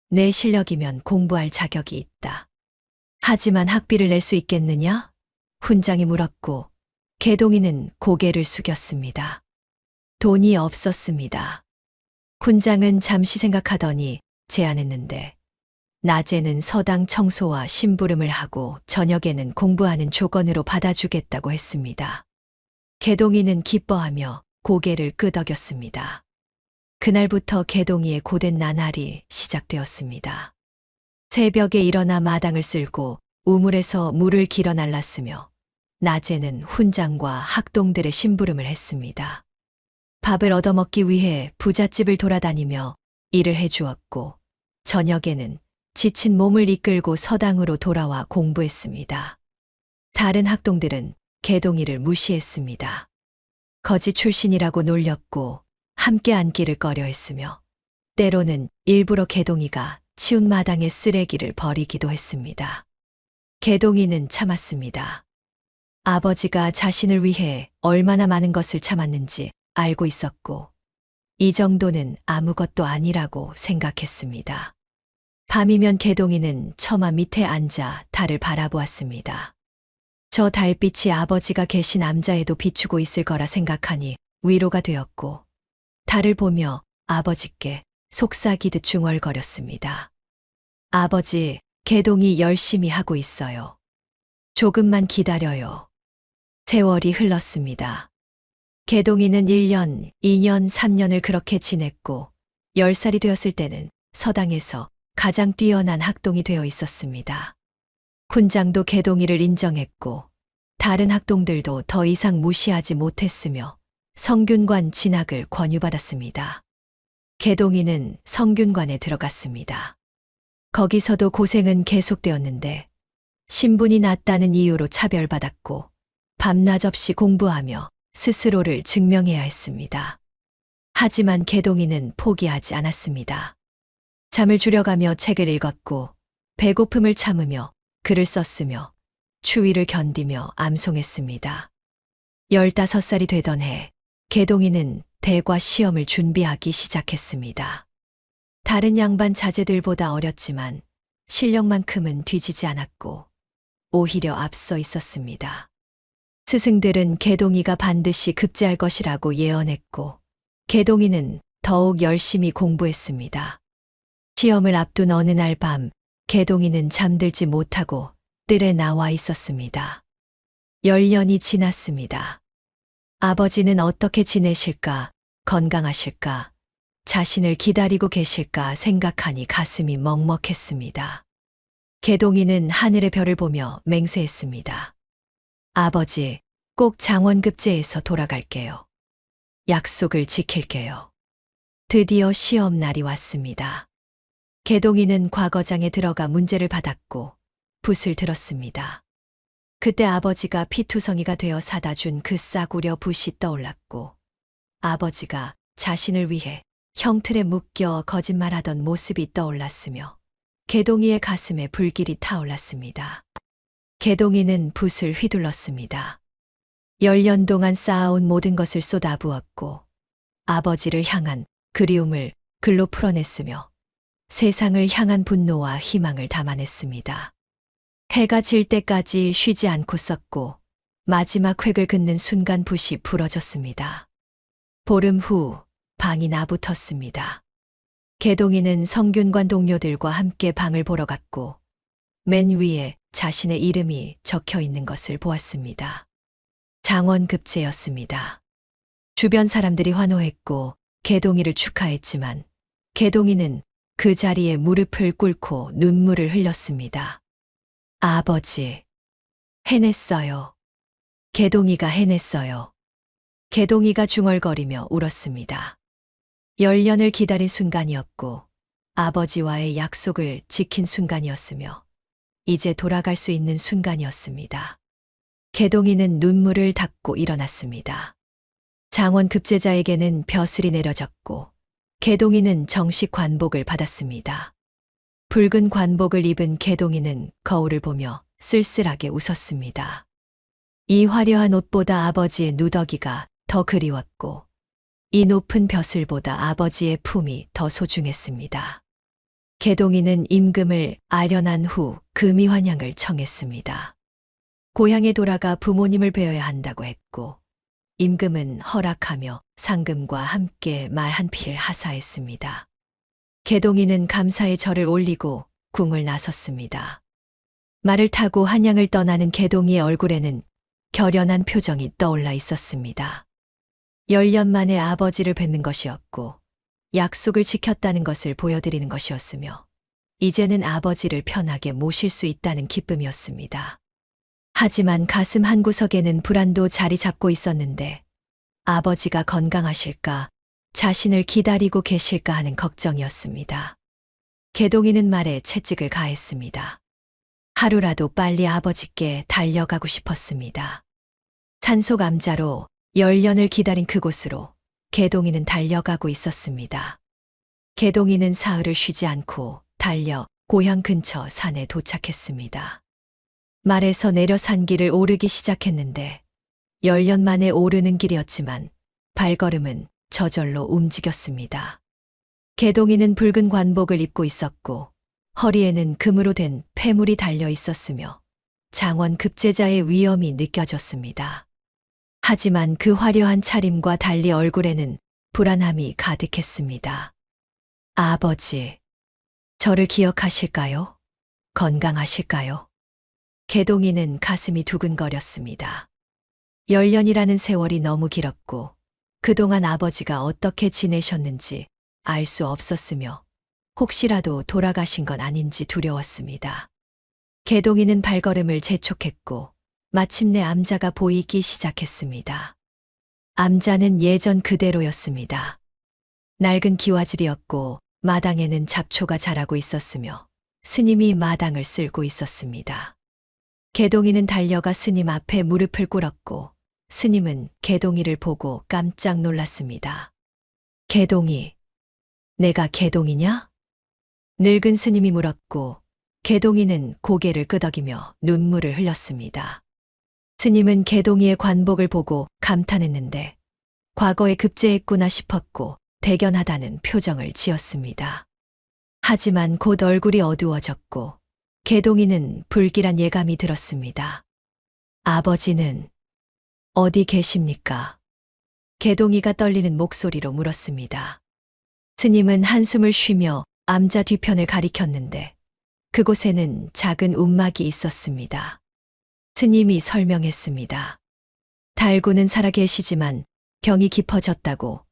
내 실력이면 공부할 자격이 있다. 하지만 학비를 낼 수 있겠느냐? 훈장이 물었고 개동이는 고개를 숙였습니다. 돈이 없었습니다. 훈장은 잠시 생각하더니 제안했는데 낮에는 서당 청소와 심부름을 하고 저녁에는 공부하는 조건으로 받아주겠다고 했습니다. 개동이는 기뻐하며 고개를 끄덕였습니다. 그날부터 개동이의 고된 나날이 시작되었습니다. 새벽에 일어나 마당을 쓸고 우물에서 물을 길어 날랐으며 낮에는 훈장과 학동들의 심부름을 했습니다. 밥을 얻어먹기 위해 부잣집을 돌아다니며 일을 해주었고 저녁에는 지친 몸을 이끌고 서당으로 돌아와 공부했습니다. 다른 학동들은 개동이를 무시했습니다. 거지 출신이라고 놀렸고 함께 앉기를 꺼려했으며 때로는 일부러 개동이가 치운 마당에 쓰레기를 버리기도 했습니다. 개동이는 참았습니다. 아버지가 자신을 위해 얼마나 많은 것을 참았는지 알고 있었고 이 정도는 아무것도 아니라고 생각했습니다. 밤이면 개동이는 처마 밑에 앉아 달을 바라보았습니다. 저 달빛이 아버지가 계신 암자에도 비추고 있을 거라 생각하니 위로가 되었고 달을 보며 아버지께 속삭이듯 중얼거렸습니다. 아버지, 개동이 열심히 하고 있어요. 조금만 기다려요. 세월이 흘렀습니다. 개동이는 1년, 2년, 3년을 그렇게 지냈고 10살이 되었을 때는 서당에서 가장 뛰어난 학동이 되어 있었습니다. 훈장도 개동이를 인정했고 다른 학동들도 더 이상 무시하지 못했으며 성균관 진학을 권유받았습니다. 개동이는 성균관에 들어갔습니다. 거기서도 고생은 계속되었는데 신분이 낮다는 이유로 차별받았고 밤낮 없이 공부하며 스스로를 증명해야 했습니다. 하지만 개동이는 포기하지 않았습니다. 잠을 줄여가며 책을 읽었고 배고픔을 참으며 글을 썼으며 추위를 견디며 암송했습니다. 15살이 되던 해 개동이는 대과 시험을 준비하기 시작했습니다. 다른 양반 자제들보다 어렸지만 실력만큼은 뒤지지 않았고 오히려 앞서 있었습니다. 스승들은 개동이가 반드시 급제할 것이라고 예언했고 개동이는 더욱 열심히 공부했습니다. 시험을 앞둔 어느 날 밤 개동이는 잠들지 못하고 뜰에 나와 있었습니다. 10년이 지났습니다. 아버지는 어떻게 지내실까, 건강하실까, 자신을 기다리고 계실까 생각하니 가슴이 먹먹했습니다. 개동이는 하늘의 별을 보며 맹세했습니다. 아버지, 꼭 장원급제에서 돌아갈게요. 약속을 지킬게요. 드디어 시험 날이 왔습니다. 개동이는 과거장에 들어가 문제를 받았고 붓을 들었습니다. 그때 아버지가 피투성이가 되어 사다 준 그 싸구려 붓이 떠올랐고 아버지가 자신을 위해 형틀에 묶여 거짓말하던 모습이 떠올랐으며 개동이의 가슴에 불길이 타올랐습니다. 개동이는 붓을 휘둘렀습니다. 10년 동안 쌓아온 모든 것을 쏟아부었고 아버지를 향한 그리움을 글로 풀어냈으며 세상을 향한 분노와 희망을 담아냈습니다. 해가 질 때까지 쉬지 않고 썼고 마지막 획을 긋는 순간 붓이 부러졌습니다. 보름 후 방이 나붙었습니다. 개동이는 성균관 동료들과 함께 방을 보러 갔고 맨 위에 자신의 이름이 적혀 있는 것을 보았습니다. 장원급제였습니다. 주변 사람들이 환호했고 개동이를 축하했지만 개동이는 그 자리에 무릎을 꿇고 눈물을 흘렸습니다. 아버지, 해냈어요. 개동이가 해냈어요. 개동이가 중얼거리며 울었습니다. 10년을 기다린 순간이었고 아버지와의 약속을 지킨 순간이었으며 이제 돌아갈 수 있는 순간이었습니다. 개동이는 눈물을 닦고 일어났습니다. 장원 급제자에게는 벼슬이 내려졌고 개동이는 정식 관복을 받았습니다. 붉은 관복을 입은 개동이는 거울을 보며 쓸쓸하게 웃었습니다. 이 화려한 옷보다 아버지의 누더기가 더 그리웠고 이 높은 벼슬보다 아버지의 품이 더 소중했습니다. 개동이는 임금을 아련한 후 금이환양을 청했습니다. 고향에 돌아가 부모님을 뵈어야 한다고 했고 임금은 허락하며 상금과 함께 말 한 필 하사했습니다. 개동이는 감사의 절을 올리고 궁을 나섰습니다. 말을 타고 한양을 떠나는 개동이의 얼굴에는 결연한 표정이 떠올라 있었습니다. 10년 만에 아버지를 뵙는 것이었고 약속을 지켰다는 것을 보여드리는 것이었으며 이제는 아버지를 편하게 모실 수 있다는 기쁨이었습니다. 하지만 가슴 한구석에는 불안도 자리 잡고 있었는데 아버지가 건강하실까, 자신을 기다리고 계실까 하는 걱정이었습니다. 개동이는 말에 채찍을 가했습니다. 하루라도 빨리 아버지께 달려가고 싶었습니다. 산속 암자로 10년을 기다린 그곳으로 개동이는 달려가고 있었습니다. 개동이는 사흘을 쉬지 않고 달려 고향 근처 산에 도착했습니다. 말에서 내려 산길을 오르기 시작했는데 10년 만에 오르는 길이었지만 발걸음은 저절로 움직였습니다. 개동이는 붉은 관복을 입고 있었고 허리에는 금으로 된 폐물이 달려 있었으며 장원 급제자의 위엄이 느껴졌습니다. 하지만 그 화려한 차림과 달리 얼굴에는 불안함이 가득했습니다. 아버지, 저를 기억하실까요? 건강하실까요? 개동이는 가슴이 두근거렸습니다. 10년이라는 세월이 너무 길었고 그동안 아버지가 어떻게 지내셨는지 알 수 없었으며 혹시라도 돌아가신 건 아닌지 두려웠습니다. 개동이는 발걸음을 재촉했고 마침내 암자가 보이기 시작했습니다. 암자는 예전 그대로였습니다. 낡은 기와집이었고 마당에는 잡초가 자라고 있었으며 스님이 마당을 쓸고 있었습니다. 개동이는 달려가 스님 앞에 무릎을 꿇었고 스님은 개동이를 보고 깜짝 놀랐습니다. 개동이, 내가 개동이냐? 늙은 스님이 물었고 개동이는 고개를 끄덕이며 눈물을 흘렸습니다. 스님은 개동이의 관복을 보고 감탄했는데 과거에 급제했구나 싶었고 대견하다는 표정을 지었습니다. 하지만 곧 얼굴이 어두워졌고 개동이는 불길한 예감이 들었습니다. 아버지는 어디 계십니까? 개동이가 떨리는 목소리로 물었습니다. 스님은 한숨을 쉬며 암자 뒤편을 가리켰는데 그곳에는 작은 움막이 있었습니다. 스님이 설명했습니다. 달구는 살아계시지만 병이 깊어졌다고,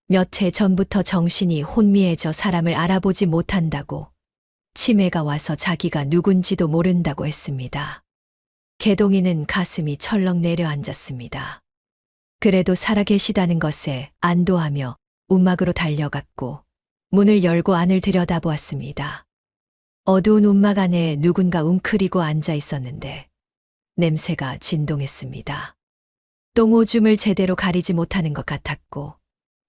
몇 해 전부터 정신이 혼미해져 사람을 알아보지 못한다고, 치매가 와서 자기가 누군지도 모른다고 했습니다. 개동이는 가슴이 철렁 내려앉았습니다. 그래도 살아계시다는 것에 안도하며 움막으로 달려갔고 문을 열고 안을 들여다보았습니다. 어두운 움막 안에 누군가 웅크리고 앉아 있었는데 냄새가 진동했습니다. 똥오줌을 제대로 가리지 못하는 것 같았고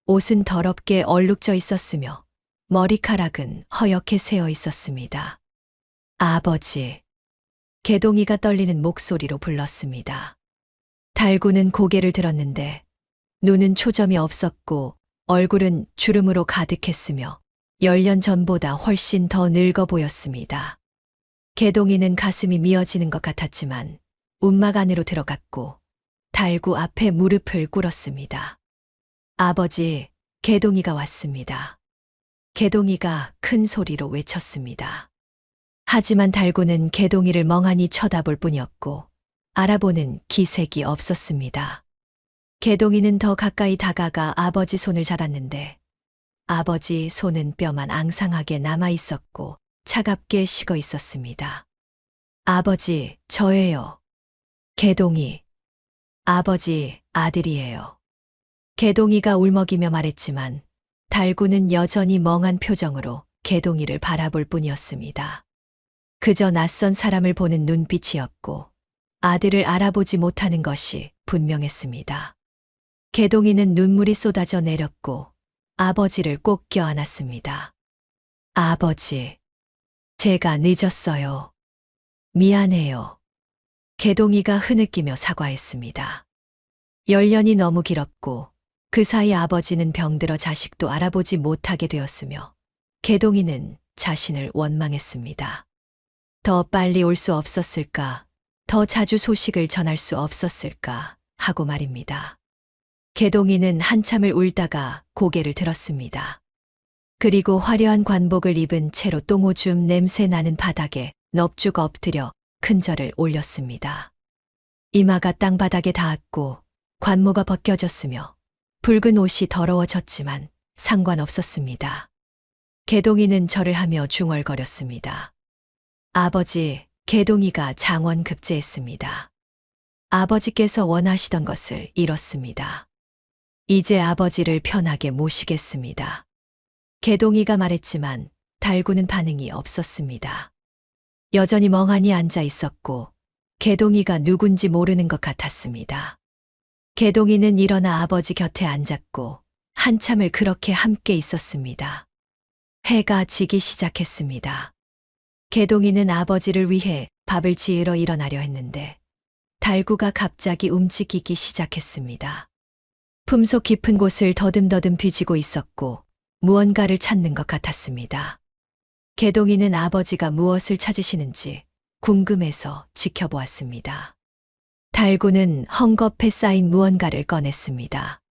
옷은 더럽게 얼룩져 있었으며 머리카락은 허옇게 새어 있었습니다. 아버지, 개동이가 떨리는 목소리로 불렀습니다. 달구는 고개를 들었는데 눈은 초점이 없었고 얼굴은 주름으로 가득했으며 10년 전보다 훨씬 더 늙어 보였습니다. 개동이는 가슴이 미어지는 것 같았지만 움막 안으로 들어갔고 달구 앞에 무릎을 꿇었습니다. 아버지, 개동이가 왔습니다. 개동이가 큰 소리로 외쳤습니다. 하지만 달구는 개동이를 멍하니 쳐다볼 뿐이었고 알아보는 기색이 없었습니다. 개동이는 더 가까이 다가가 아버지 손을 잡았는데 아버지 손은 뼈만 앙상하게 남아 있었고 차갑게 식어 있었습니다. 아버지, 저예요. 개동이. 아버지, 아들이에요. 개동이가 울먹이며 말했지만 달구는 여전히 멍한 표정으로 개동이를 바라볼 뿐이었습니다. 그저 낯선 사람을 보는 눈빛이었고 아들을 알아보지 못하는 것이 분명했습니다. 개동이는 눈물이 쏟아져 내렸고 아버지를 꼭 껴안았습니다. 아버지, 제가 늦었어요. 미안해요. 개동이가 흐느끼며 사과했습니다. 10년이 너무 길었고 그 사이 아버지는 병들어 자식도 알아보지 못하게 되었으며 개동이는 자신을 원망했습니다. 더 빨리 올 수 없었을까, 더 자주 소식을 전할 수 없었을까 하고 말입니다. 개동이는 한참을 울다가 고개를 들었습니다. 그리고 화려한 관복을 입은 채로 똥오줌 냄새 나는 바닥에 넙죽 엎드려 큰절을 올렸습니다. 이마가 땅바닥에 닿았고 관모가 벗겨졌으며 붉은 옷이 더러워졌지만 상관없었습니다. 개동이는 절을 하며 중얼거렸습니다. 아버지, 개동이가 장원 급제했습니다. 아버지께서 원하시던 것을 이뤘습니다. 이제 아버지를 편하게 모시겠습니다. 개동이가 말했지만 달구는 반응이 없었습니다. 여전히 멍하니 앉아 있었고 개동이가 누군지 모르는 것 같았습니다. 개동이는 일어나 아버지 곁에 앉았고 한참을 그렇게 함께 있었습니다. 해가 지기 시작했습니다. 개동이는 아버지를 위해 밥을 지으러 일어나려 했는데 달구가 갑자기 움직이기 시작했습니다. 품속 깊은 곳을 더듬더듬 뒤지고 있었고 무언가를 찾는 것 같았습니다. 개동이는 아버지가 무엇을 찾으시는지 궁금해서 지켜보았습니다. 달구는 헝겊에 쌓인 무언가를 꺼냈습니다.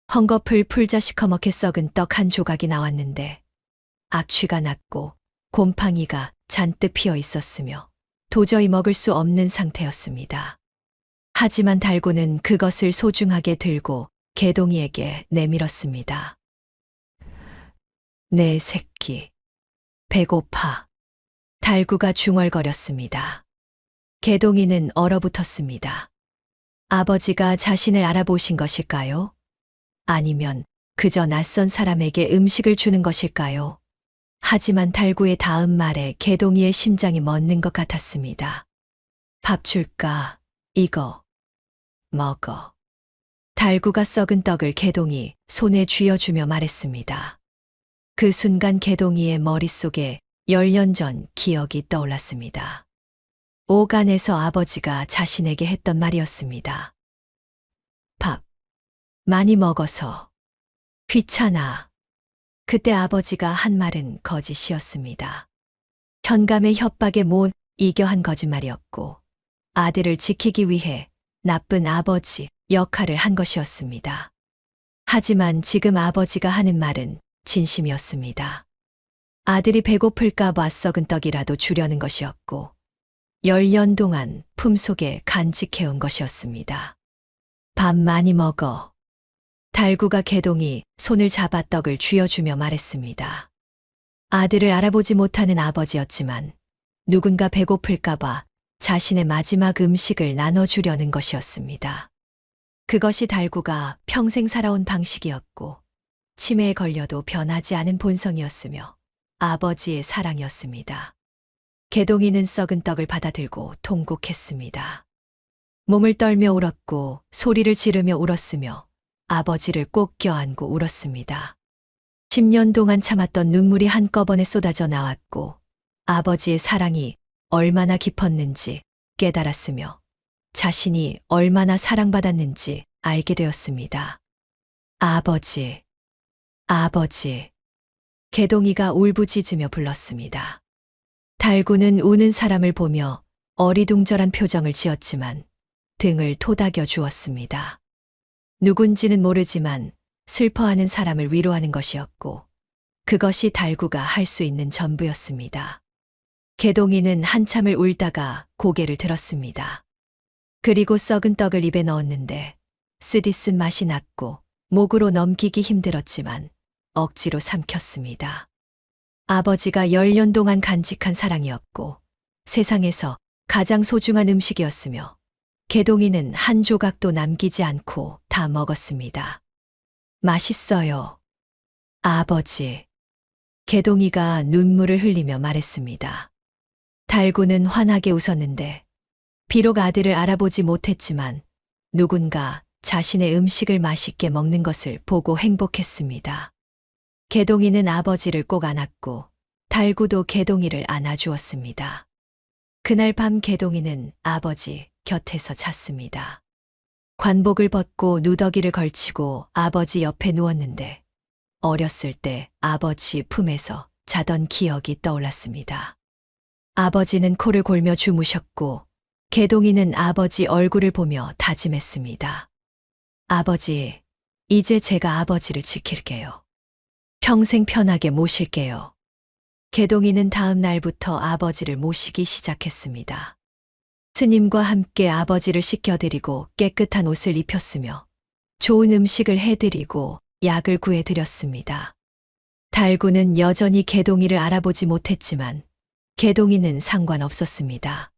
헝겊을 풀자 시커멓게 썩은 떡 한 조각이 나왔는데 악취가 났고 곰팡이가 잔뜩 피어 있었으며 도저히 먹을 수 없는 상태였습니다. 하지만 달구는 그것을 소중하게 들고 개동이에게 내밀었습니다. 내 새끼, 배고파. 달구가 중얼거렸습니다. 개동이는 얼어붙었습니다. 아버지가 자신을 알아보신 것일까요? 아니면 그저 낯선 사람에게 음식을 주는 것일까요? 하지만 달구의 다음 말에 개동이의 심장이 멎는 것 같았습니다. 밥 줄까? 이거 먹어. 달구가 썩은 떡을 개동이 손에 쥐어주며 말했습니다. 그 순간 개동이의 머릿속에 10년 전 기억이 떠올랐습니다. 오간에서 아버지가 자신에게 했던 말이었습니다. 밥 많이 먹어서 귀찮아. 그때 아버지가 한 말은 거짓이었습니다. 현감의 협박에 못 이겨 한 거짓말이었고 아들을 지키기 위해 나쁜 아버지 역할을 한 것이었습니다. 하지만 지금 아버지가 하는 말은 진심이었습니다. 아들이 배고플까 봐 썩은 떡이라도 주려는 것이었고 10년 동안 품속에 간직해온 것이었습니다. 밥 많이 먹어. 달구가 개동이 손을 잡아 떡을 쥐어주며 말했습니다. 아들을 알아보지 못하는 아버지였지만 누군가 배고플까 봐 자신의 마지막 음식을 나눠주려는 것이었습니다. 그것이 달구가 평생 살아온 방식이었고 치매에 걸려도 변하지 않은 본성이었으며 아버지의 사랑이었습니다. 개동이는 썩은 떡을 받아들고 통곡했습니다. 몸을 떨며 울었고 소리를 지르며 울었으며 아버지를 꼭 껴안고 울었습니다. 10년 동안 참았던 눈물이 한꺼번에 쏟아져 나왔고 아버지의 사랑이 얼마나 깊었는지 깨달았으며 자신이 얼마나 사랑받았는지 알게 되었습니다. 아버지, 아버지. 개동이가 울부짖으며 불렀습니다. 달구는 우는 사람을 보며 어리둥절한 표정을 지었지만 등을 토닥여 주었습니다. 누군지는 모르지만 슬퍼하는 사람을 위로하는 것이었고 그것이 달구가 할 수 있는 전부였습니다. 개동이는 한참을 울다가 고개를 들었습니다. 그리고 썩은 떡을 입에 넣었는데 쓰디쓴 맛이 났고 목으로 넘기기 힘들었지만 억지로 삼켰습니다. 아버지가 10년 동안 간직한 사랑이었고 세상에서 가장 소중한 음식이었으며 개동이는 한 조각도 남기지 않고 다 먹었습니다. 맛있어요. 아버지. 개동이가 눈물을 흘리며 말했습니다. 달구는 환하게 웃었는데 비록 아들을 알아보지 못했지만 누군가 자신의 음식을 맛있게 먹는 것을 보고 행복했습니다. 개동이는 아버지를 꼭 안았고 달구도 개동이를 안아주었습니다. 그날 밤 개동이는 아버지 곁에서 잤습니다. 관복을 벗고 누더기를 걸치고 아버지 옆에 누웠는데 어렸을 때 아버지 품에서 자던 기억이 떠올랐습니다. 아버지는 코를 골며 주무셨고 개동이는 아버지 얼굴을 보며 다짐했습니다. 아버지, 이제 제가 아버지를 지킬게요. 평생 편하게 모실게요. 개동이는 다음 날부터 아버지를 모시기 시작했습니다. 스님과 함께 아버지를 씻겨드리고 깨끗한 옷을 입혔으며 좋은 음식을 해드리고 약을 구해드렸습니다. 달구는 여전히 개동이를 알아보지 못했지만 개동이는 상관없었습니다.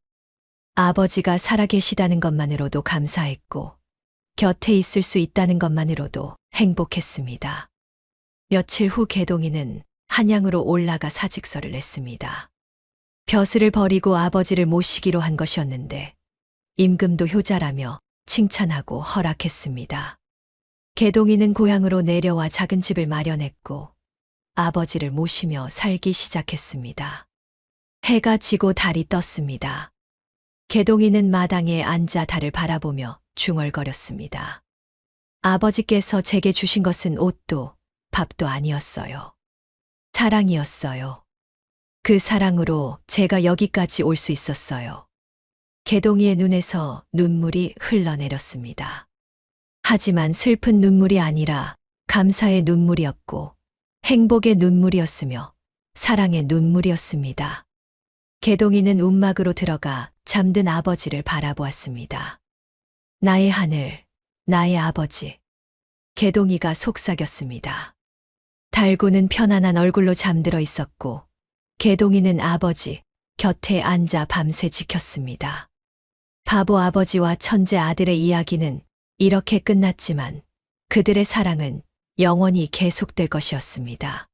아버지가 살아계시다는 것만으로도 감사했고 곁에 있을 수 있다는 것만으로도 행복했습니다. 며칠 후 개동이는 한양으로 올라가 사직서를 냈습니다. 벼슬을 버리고 아버지를 모시기로 한 것이었는데 임금도 효자라며 칭찬하고 허락했습니다. 개동이는 고향으로 내려와 작은 집을 마련했고 아버지를 모시며 살기 시작했습니다. 해가 지고 달이 떴습니다. 개동이는 마당에 앉아 달을 바라보며 중얼거렸습니다. 아버지께서 제게 주신 것은 옷도 밥도 아니었어요. 사랑이었어요. 그 사랑으로 제가 여기까지 올 수 있었어요. 개동이의 눈에서 눈물이 흘러내렸습니다. 하지만 슬픈 눈물이 아니라 감사의 눈물이었고 행복의 눈물이었으며 사랑의 눈물이었습니다. 개동이는 움막으로 들어가 잠든 아버지를 바라보았습니다. 나의 하늘, 나의 아버지. 개동이가 속삭였습니다. 달구는 편안한 얼굴로 잠들어 있었고, 개동이는 아버지 곁에 앉아 밤새 지켰습니다. 바보 아버지와 천재 아들의 이야기는 이렇게 끝났지만 그들의 사랑은 영원히 계속될 것이었습니다.